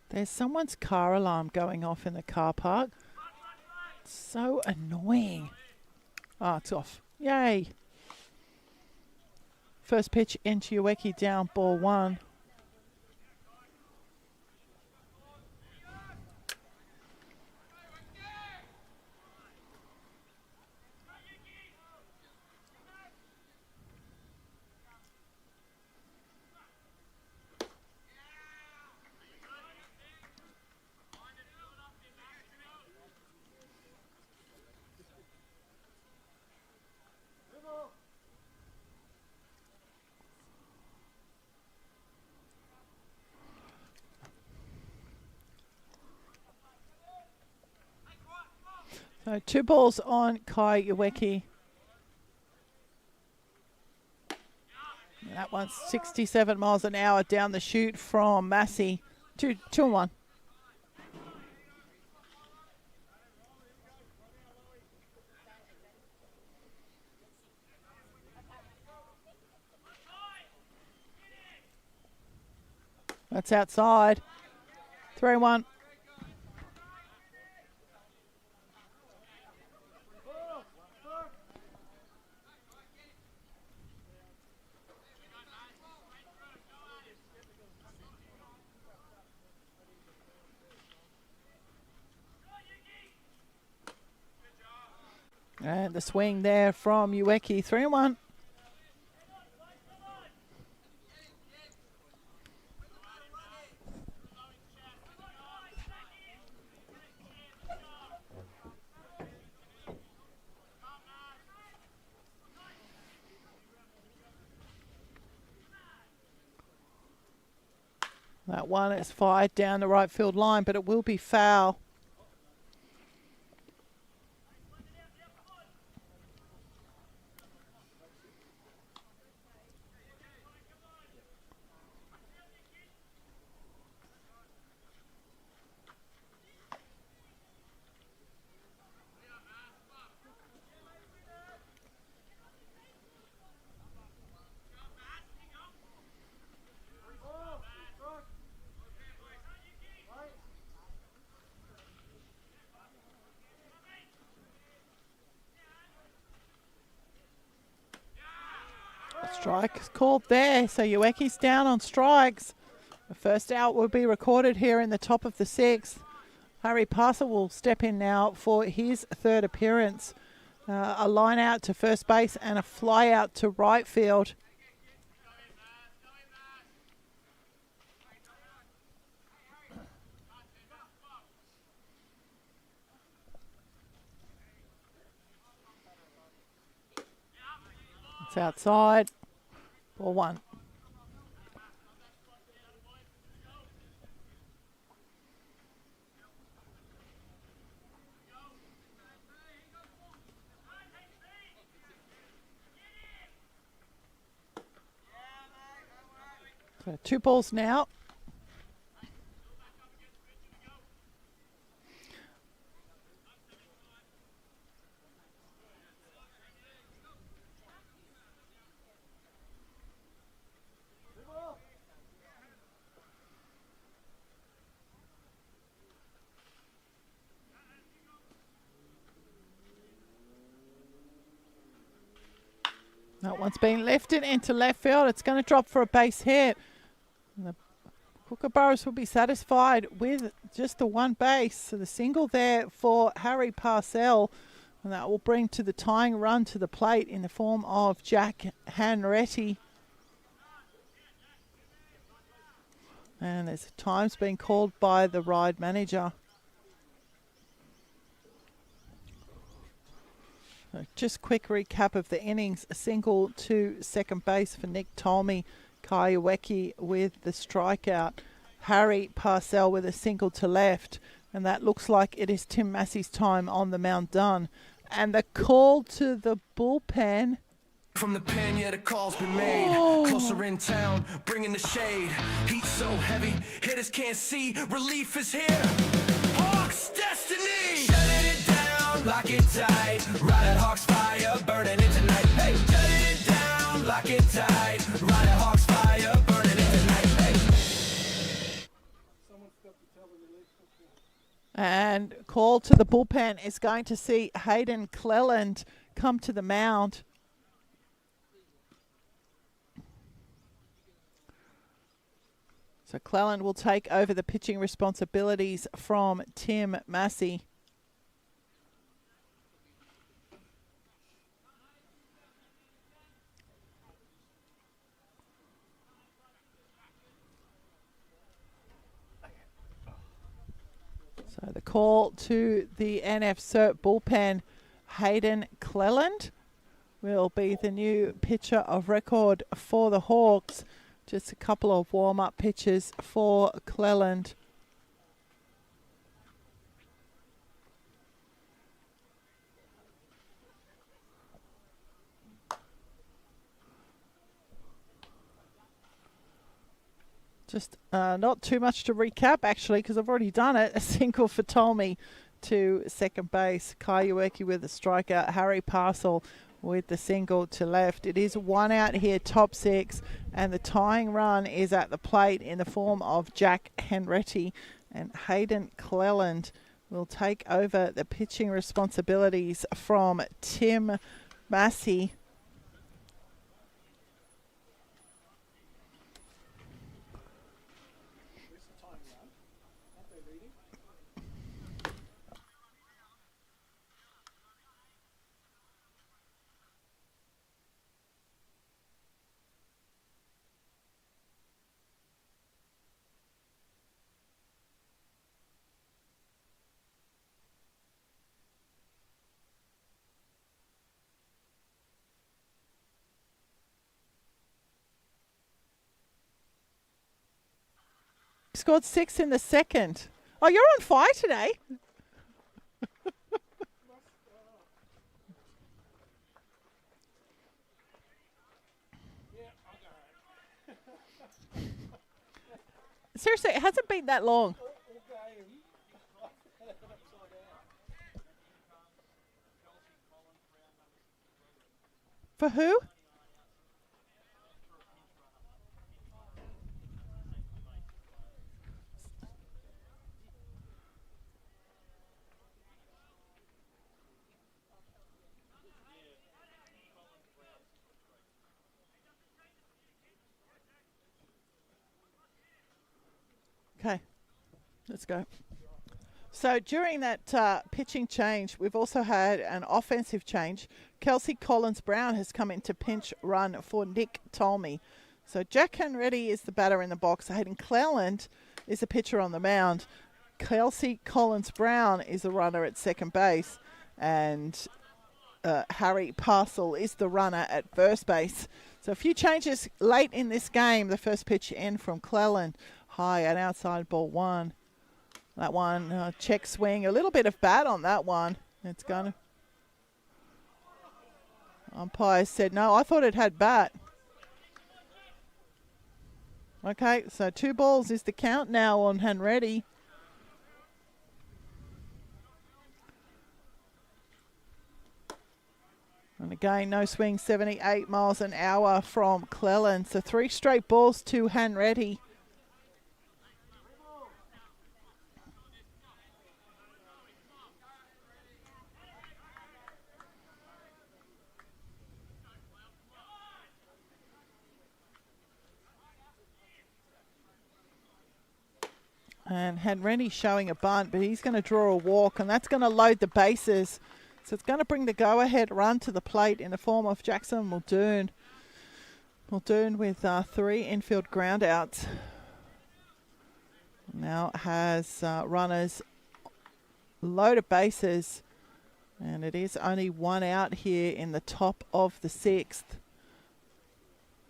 There's someone's car alarm going off in the car park. It's so annoying. Oh, it's off. Yay. First pitch into Ueki, down ball one. So 2 balls on Kai Ueki. That one's 67 miles an hour down the chute from Massey. 2-1. That's outside. 3-1. And the swing there from Ueki, 3-1. That one is fired down the right field line, but it will be foul. Strike is called there, so Ueki's down on strikes. The first out will be recorded here in the top of the sixth. Harry Parser will step in now for his third appearance. A line out to first base and a fly out to right field. It's outside. Ball one. So 2 balls now. That one's been lifted into left field. It's going to drop for a base hit. And the Kookaburras will be satisfied with just the one base. So the single there for Harry Parcell. And that will bring to the tying run to the plate in the form of Jack Hanretti. And there's times being called by the Ryde manager. So just quick recap of the innings. A single to second base for Nick Tolmie. Kaiweki with the strikeout. Harry Parcell with a single to left. And that looks like it is Tim Massey's time on the mound done. And the call to the bullpen. From the pen, yeah, the call's been made. Closer in town, bringing the shade. Heat so heavy, hitters can't see. Relief is here. Hawks destiny. Shutting it down, lock it tight. Ride Hawks fire, burning it tonight. Hey, shutting it down, lock it tight. Ride Hawks fire, burning it tonight. Hey. And call to the bullpen is going to see Hayden Cleland come to the mound. So Cleland will take over the pitching responsibilities from Tim Massey. So the call to the NF bullpen, Hayden Cleland, will be the new pitcher of record for the Hawks. Just a couple of warm-up pitches for Cleland. Just not too much to recap, actually, because I've already done it. A single for Tolmie to second base. Kaiweki with a strikeout. Harry Parcell with the single to left. It is 1 out here, top 6, and the tying run is at the plate in the form of Jack Hanretti, and Hayden Cleland will take over the pitching responsibilities from Tim Massey. Scored 6 in the second. Oh, you're on fire today. Seriously, it hasn't been that long. For who? Okay, let's go. So during that pitching change, we've also had an offensive change. Kelsey Collins-Brown has come in to pinch run for Nick Tolmie. So Jack Hanretti is the batter in the box. Hayden Cleland is the pitcher on the mound. Kelsey Collins-Brown is the runner at second base. And Harry Parcel is the runner at first base. So a few changes late in this game. The first pitch in from Cleland. High and outside ball one. That one, check swing. A little bit of bat on that one. It's going to... Umpire said, no, I thought it had bat. Okay, so 2 balls is the count now on Hanready. And again, no swing, 78 miles an hour from Cleland. So 3 straight balls to Hanready. And Hanready showing a bunt, but he's going to draw a walk, and that's going to load the bases. So it's going to bring the go-ahead run to the plate in the form of Jackson Muldoon. Muldoon with 3 infield groundouts. Now has runners loaded bases, and it is only 1 out here in the top of the 6th.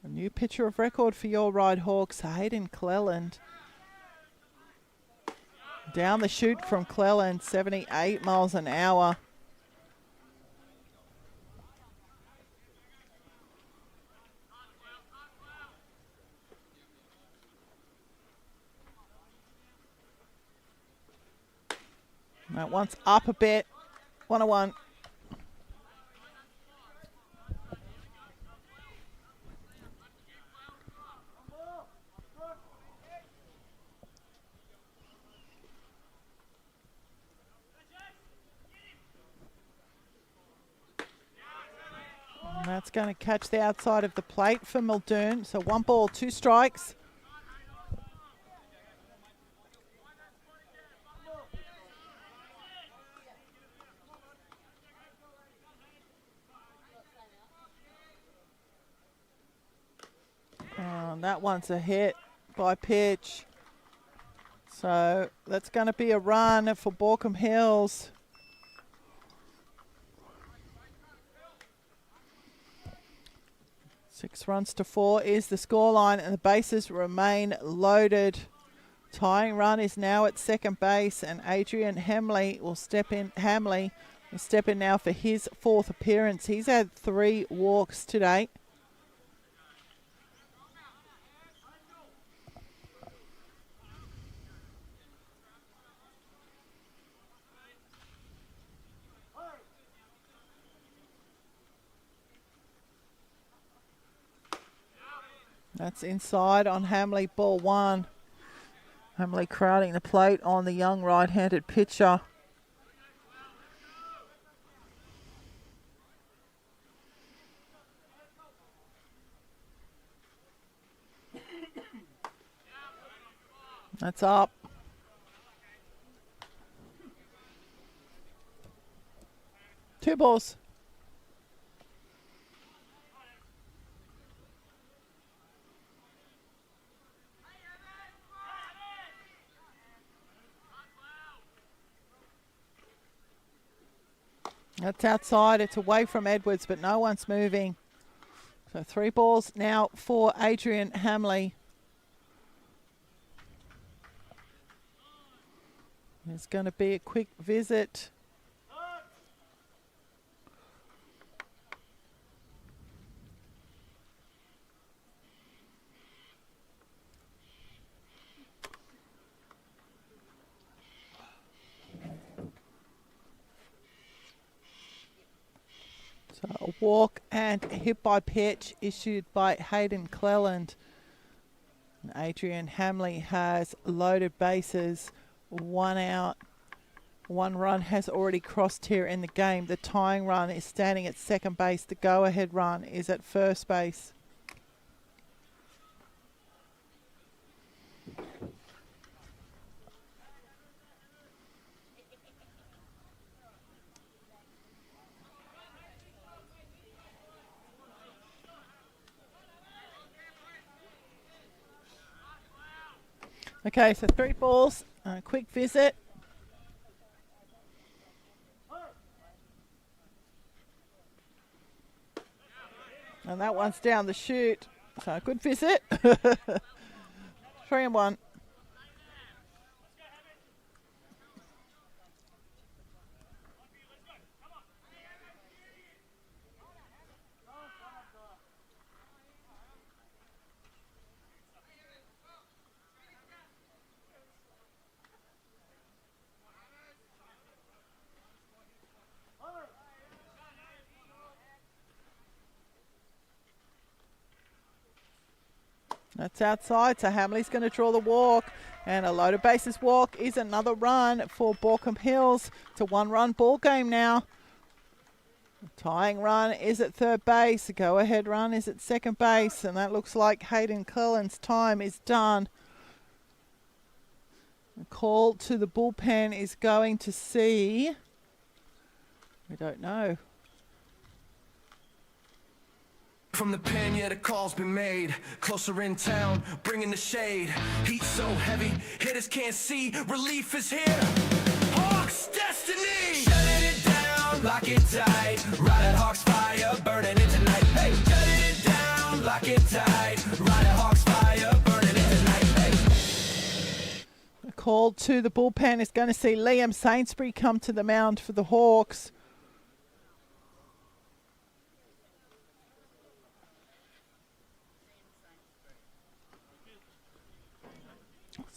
A new pitcher of record for your Ryde Hawks, Hayden Cleland. Down the chute from Cleland, 78 miles an hour. That one's up a bit. 1-1. That's going to catch the outside of the plate for Muldoon. So 1 ball, 2 strikes. That one's a hit by pitch. So that's going to be a run for Baulko Hills. Six runs to 4 is the scoreline, and the bases remain loaded. Tying run is now at second base, and Adrian Hamley will step in. Hamley will step in now for his 4th appearance. He's had 3 walks today. That's inside on Hamley, ball 1. Hamley crowding the plate on the young right-handed pitcher. That's up. Two balls. That's outside. It's away from Edwards, but no one's moving. So 3 balls now for Adrian Hamley. There's going to be a quick visit. So a walk and a hit by pitch issued by Hayden Cleland. And Adrian Hamley has loaded bases. 1 out. 1 run has already crossed here in the game. The tying run is standing at second base. The go-ahead run is at first base. Okay, so 3 balls, quick visit. And that one's down the chute. So good visit. 3-1. That's outside, so Hamley's going to draw the walk. And a loaded bases walk is another run for Baulko Hills. It's a one-run ball game now. The tying run is at third base. The go-ahead run is at second base. And that looks like Hayden Cullen's time is done. The call to the bullpen is going to see... We don't know. From the pen, yeah, the call's been made. Closer in town, bringing the shade. Heat so heavy, hitters can't see. Relief is here. Hawks destiny. Shutting it down, lock it tight. Ride at Hawks fire, burning it tonight. Hey, shutting it down, lock it tight. Ride at Hawks fire, burning it tonight. Hey. The call to the bullpen is going to see Liam Sainsbury come to the mound for the Hawks.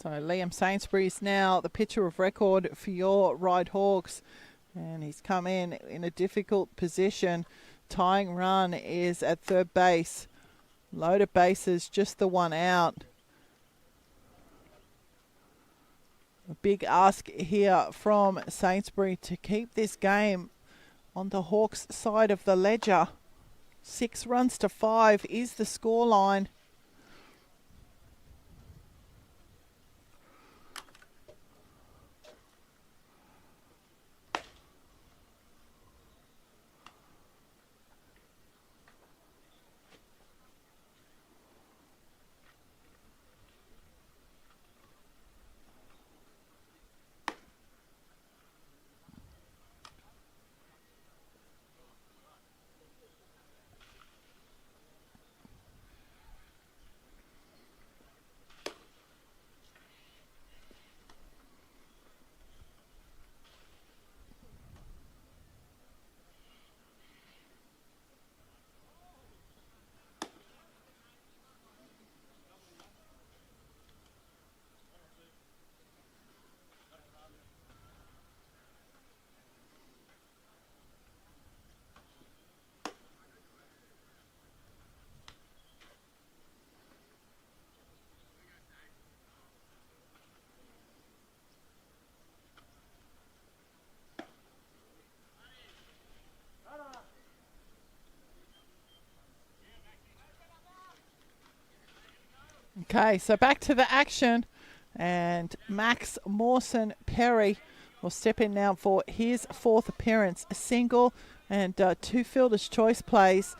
So Liam Sainsbury is now the pitcher of record for your Ryde Hawks. And he's come in a difficult position. Tying run is at third base. Loaded bases, just the one out. A big ask here from Sainsbury to keep this game on the Hawks side of the ledger. 6-5 is the scoreline. Okay, so back to the action, and Max Mawson Perry will step in now for his fourth appearance. A single and two fielder's choice plays.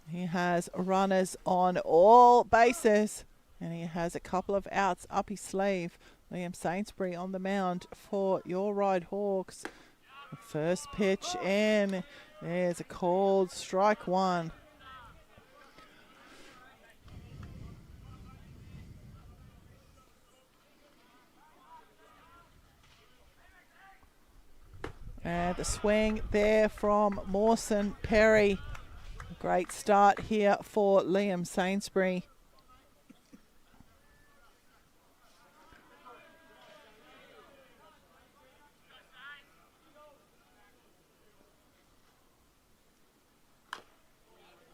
He has runners on all bases, and he has a couple of outs up his sleeve. Liam Sainsbury on the mound for your Ryde Hawks. The first pitch in. There's a called strike one. And the swing there from Mawson Perry. Great start here for Liam Sainsbury.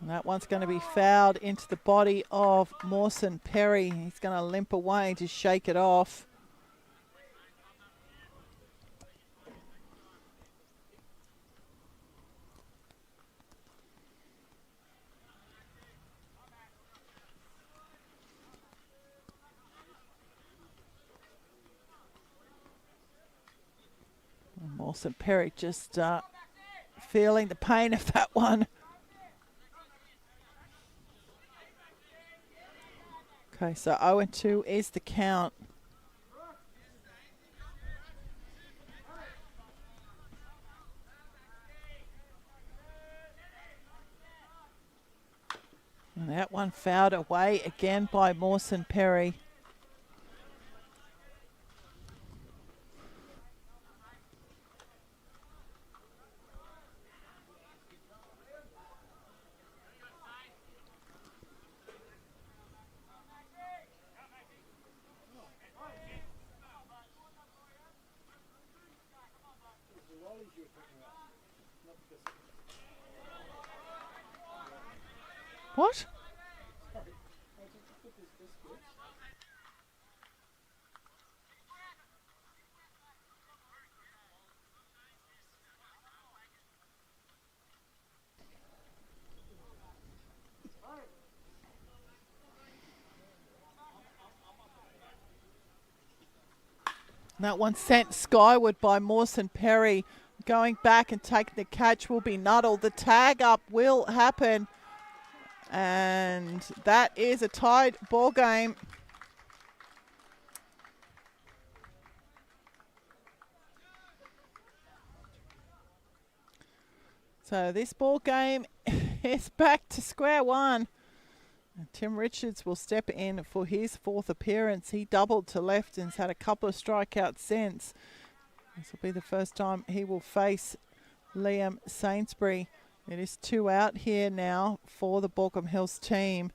And that one's going to be fouled into the body of Mawson Perry. He's going to limp away to shake it off. Mawson Perry just feeling the pain of that one. Okay, so 0-2 is the count. And that one fouled away again by Mawson Perry. What? That one sent skyward by Mawson Perry. Going back and taking the catch will be Nuttall. The tag up will happen. And that is a tied ball game. So this ball game is back to square one. And Tim Richards will step in for his fourth appearance. He doubled to left and's had a couple of strikeouts since. This will be the first time he will face Liam Sainsbury. It is 2 out here now for the Baulkham Hills team.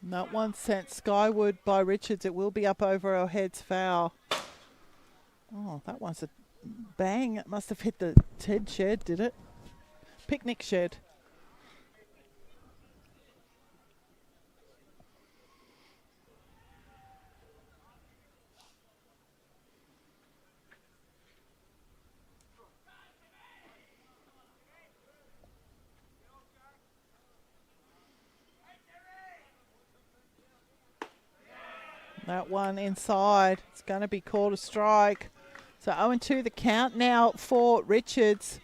That one sent skyward by Richards. It will be up over our heads, foul. Oh, that one's a bang. It must have hit the Ted shed, did it? Picnic shed. That one inside. It's going to be called a strike. So 0-2 the count now for Richards.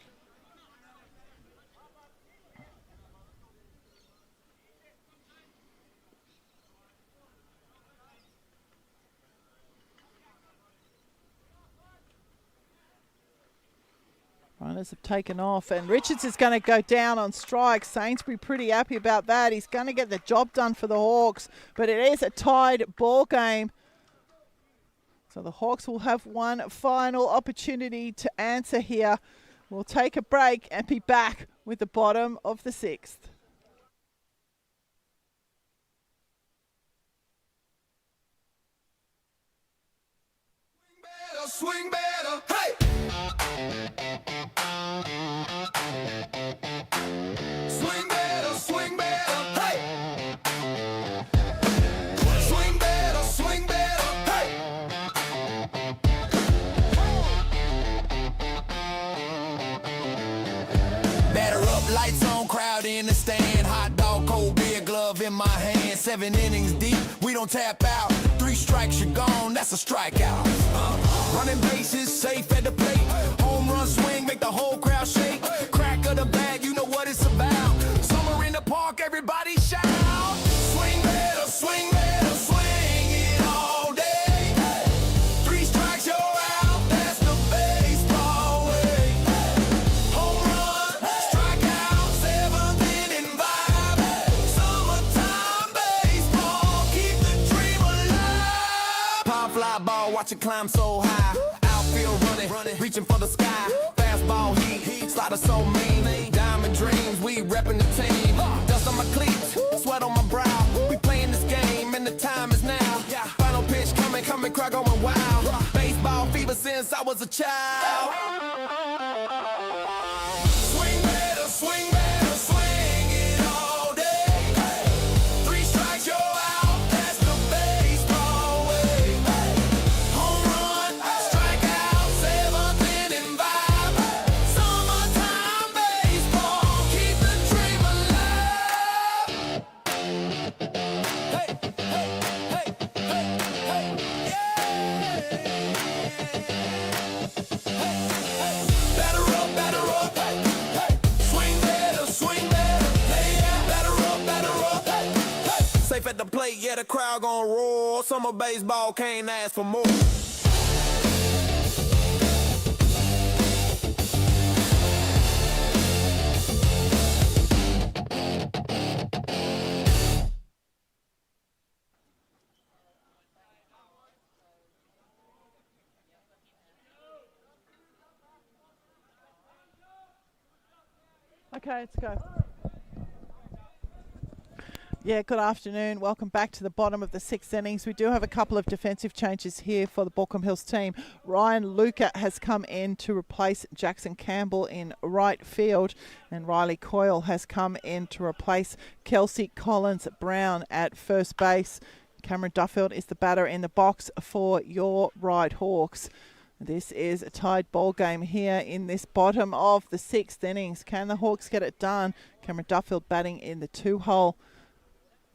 Runners have taken off, and Richards is going to go down on strike. Sainsbury pretty happy about that. He's going to get the job done for the Hawks, but it is a tied ball game. So the Hawks will have one final opportunity to answer here. We'll take a break and be back with the bottom of the sixth. Swing better, hey! Swing better, hey! Swing better, hey! Batter up, lights on, crowd in the stand. Hot dog, cold beer, glove in my hand. 7 innings deep, we don't tap out. 3 strikes, you're gone, that's a strikeout. Running bases, safe at the plate. Home run swing, make the whole crowd shake. Crack of the bat, you know what it's about. Summer in the park, everybody shout. Swing better, swing it all day. 3 strikes, you're out, that's the baseball way. Home run, strikeout, 7th inning vibe. Summertime baseball, keep the dream alive. Pop fly ball, watch it climb so high. Outfield running, reaching for the sky. Fastball heat, slider so mean. Diamond dreams, we repping the team. Dust on my cleats, sweat on my brow. We playing this game and the time is now. Final pitch coming, crowd going wild. Baseball fever since I was a child. Swing better, swing it all day. 3 strikes, you're out, that's the baseball way. Home run, strikeout, 7th inning vibe. Summertime baseball, keep the dream alive. Hey, hey, hey, hey, hey, yeah. Hey. life at the plate, yeah, the crowd gon' roar. Summer baseball can't ask for more. Okay, let's go. Yeah, good afternoon. Welcome back to the bottom of the sixth innings. We do have a couple of defensive changes here for the Baulko Hills team. Ryan Luca has come in to replace Jackson Campbell in right field, and Riley Coyle has come in to replace Kelsey Collins Brown at first base. Cameron Duffield is the batter in the box for your Ryde Hawks. This is a tied ball game here in this bottom of the sixth innings. Can the Hawks get it done? Cameron Duffield batting in the 2-hole.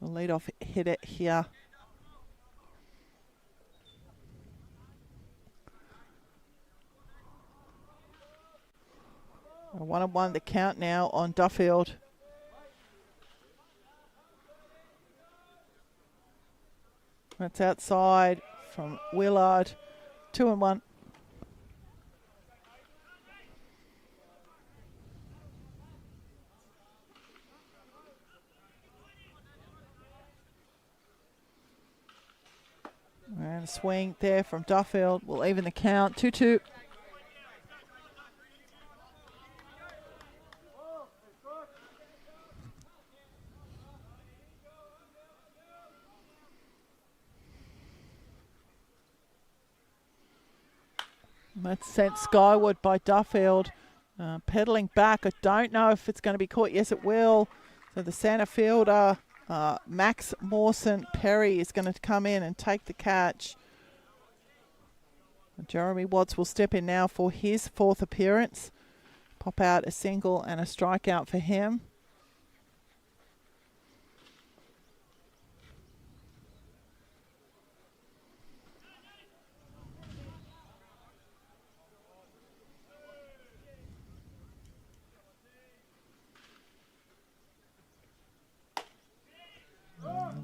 The leadoff hitter here. A 1-1 the count now on Duffield. That's outside from Willard. 2-1. And a swing there from Duffield will even the count. 2-2. That's sent skyward by Duffield. Pedaling back. I don't know if it's going to be caught. Yes, it will. So the centre fielder, Max Mawson Perry, is going to come in and take the catch. Jeremy Watts will step in now for his fourth appearance. Pop out a single and a strikeout for him.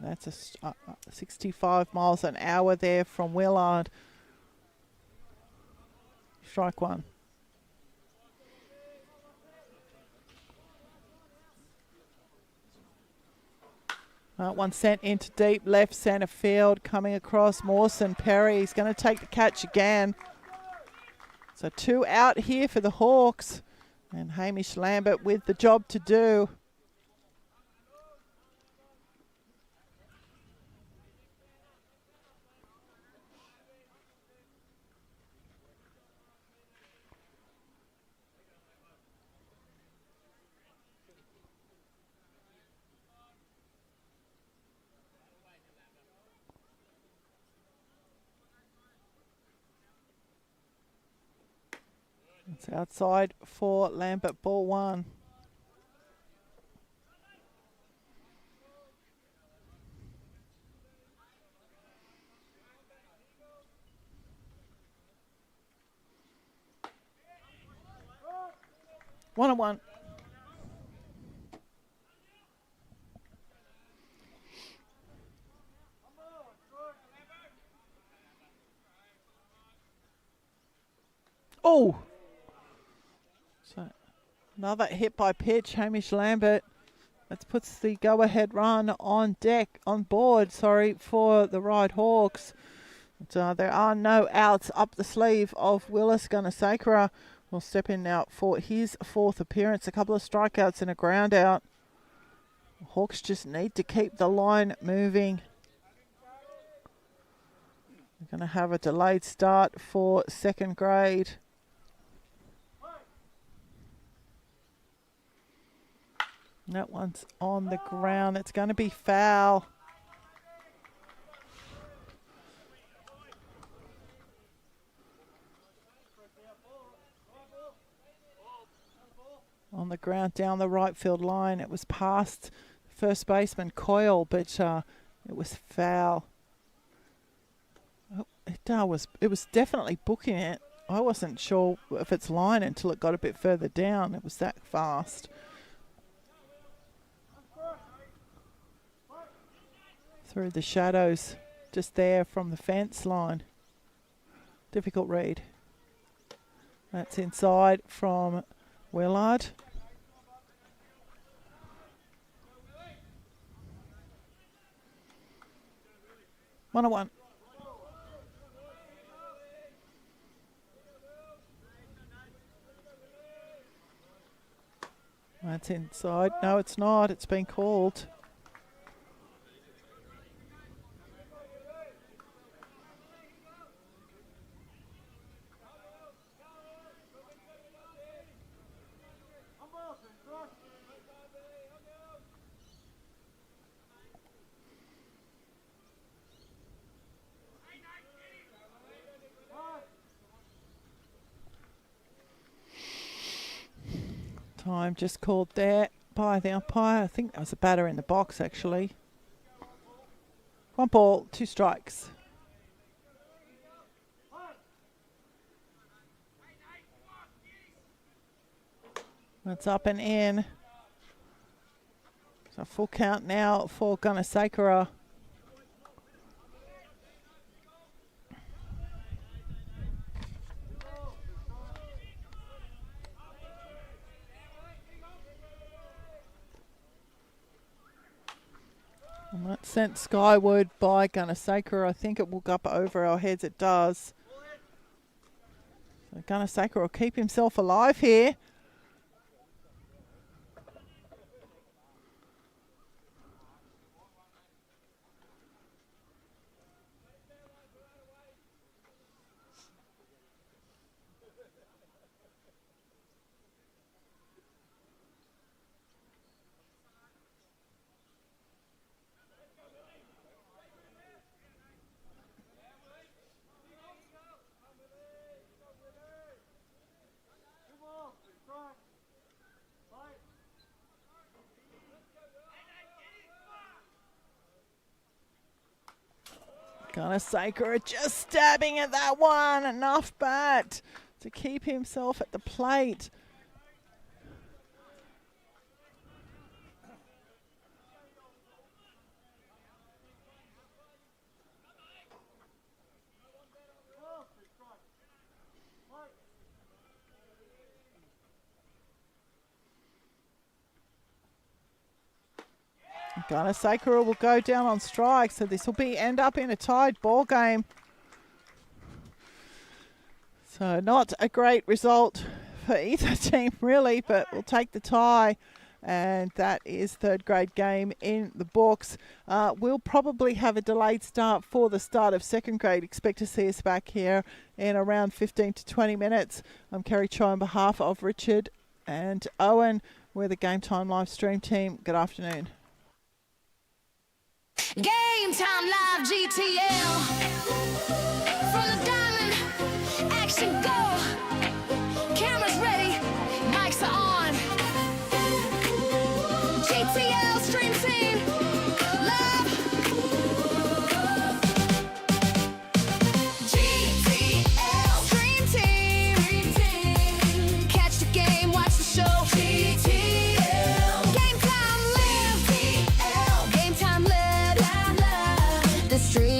That's a 65 miles an hour there from Willard. Strike one. One sent into deep left centre field. Coming across, Mawson Perry. He's going to take the catch again. So 2 out here for the Hawks. And Hamish Lambert with the job to do. It's outside for Lambert, ball one. One and one. Oh! So another hit by pitch, Hamish Lambert. That puts the go-ahead run on board, for the Ryde Hawks. But, there are no outs up the sleeve of Willis Gunasakura. Will step in now for his fourth appearance. A couple of strikeouts and a ground out. Hawks just need to keep the line moving. We're going to have a delayed start for second grade. That one's on the ground. It's going to be foul. On the ground down the right field line. It was past first baseman Coyle, but it was foul. Oh, it was definitely booking it. I wasn't sure if it's line until it got a bit further down. It was that fast. through the shadows just there from the fence line. Difficult read. That's inside from Willard. One on one. That's inside. No, it's not. It's been called. Time just called there by the umpire. I think that was a batter in the box, actually. 1 ball, 2 strikes. That's up and in. So full count now for Gunasakura. And that's sent skyward by Gunasakura. I think it will go up over our heads. It does. So Gunasakura will keep himself alive here. Gunasakura just stabbing at that one. Enough bat to keep himself at the plate. Gunasakura will go down on strike, so this will end up in a tied ball game. So not a great result for either team really, but we'll take the tie, and that is third grade game in the books. We'll probably have a delayed start for the start of second grade. Expect to see us back here in around 15 to 20 minutes. I'm Kerry Choi on behalf of Richard and Owen. We're the Game Time live stream team. Good afternoon. Game time live GTL. From the diamond, action go. Cameras ready, mics are on. GTL stream team, love. GTL stream team. Catch the game, watch the show. GTL. Game time live. GTL. Game time live. The stream.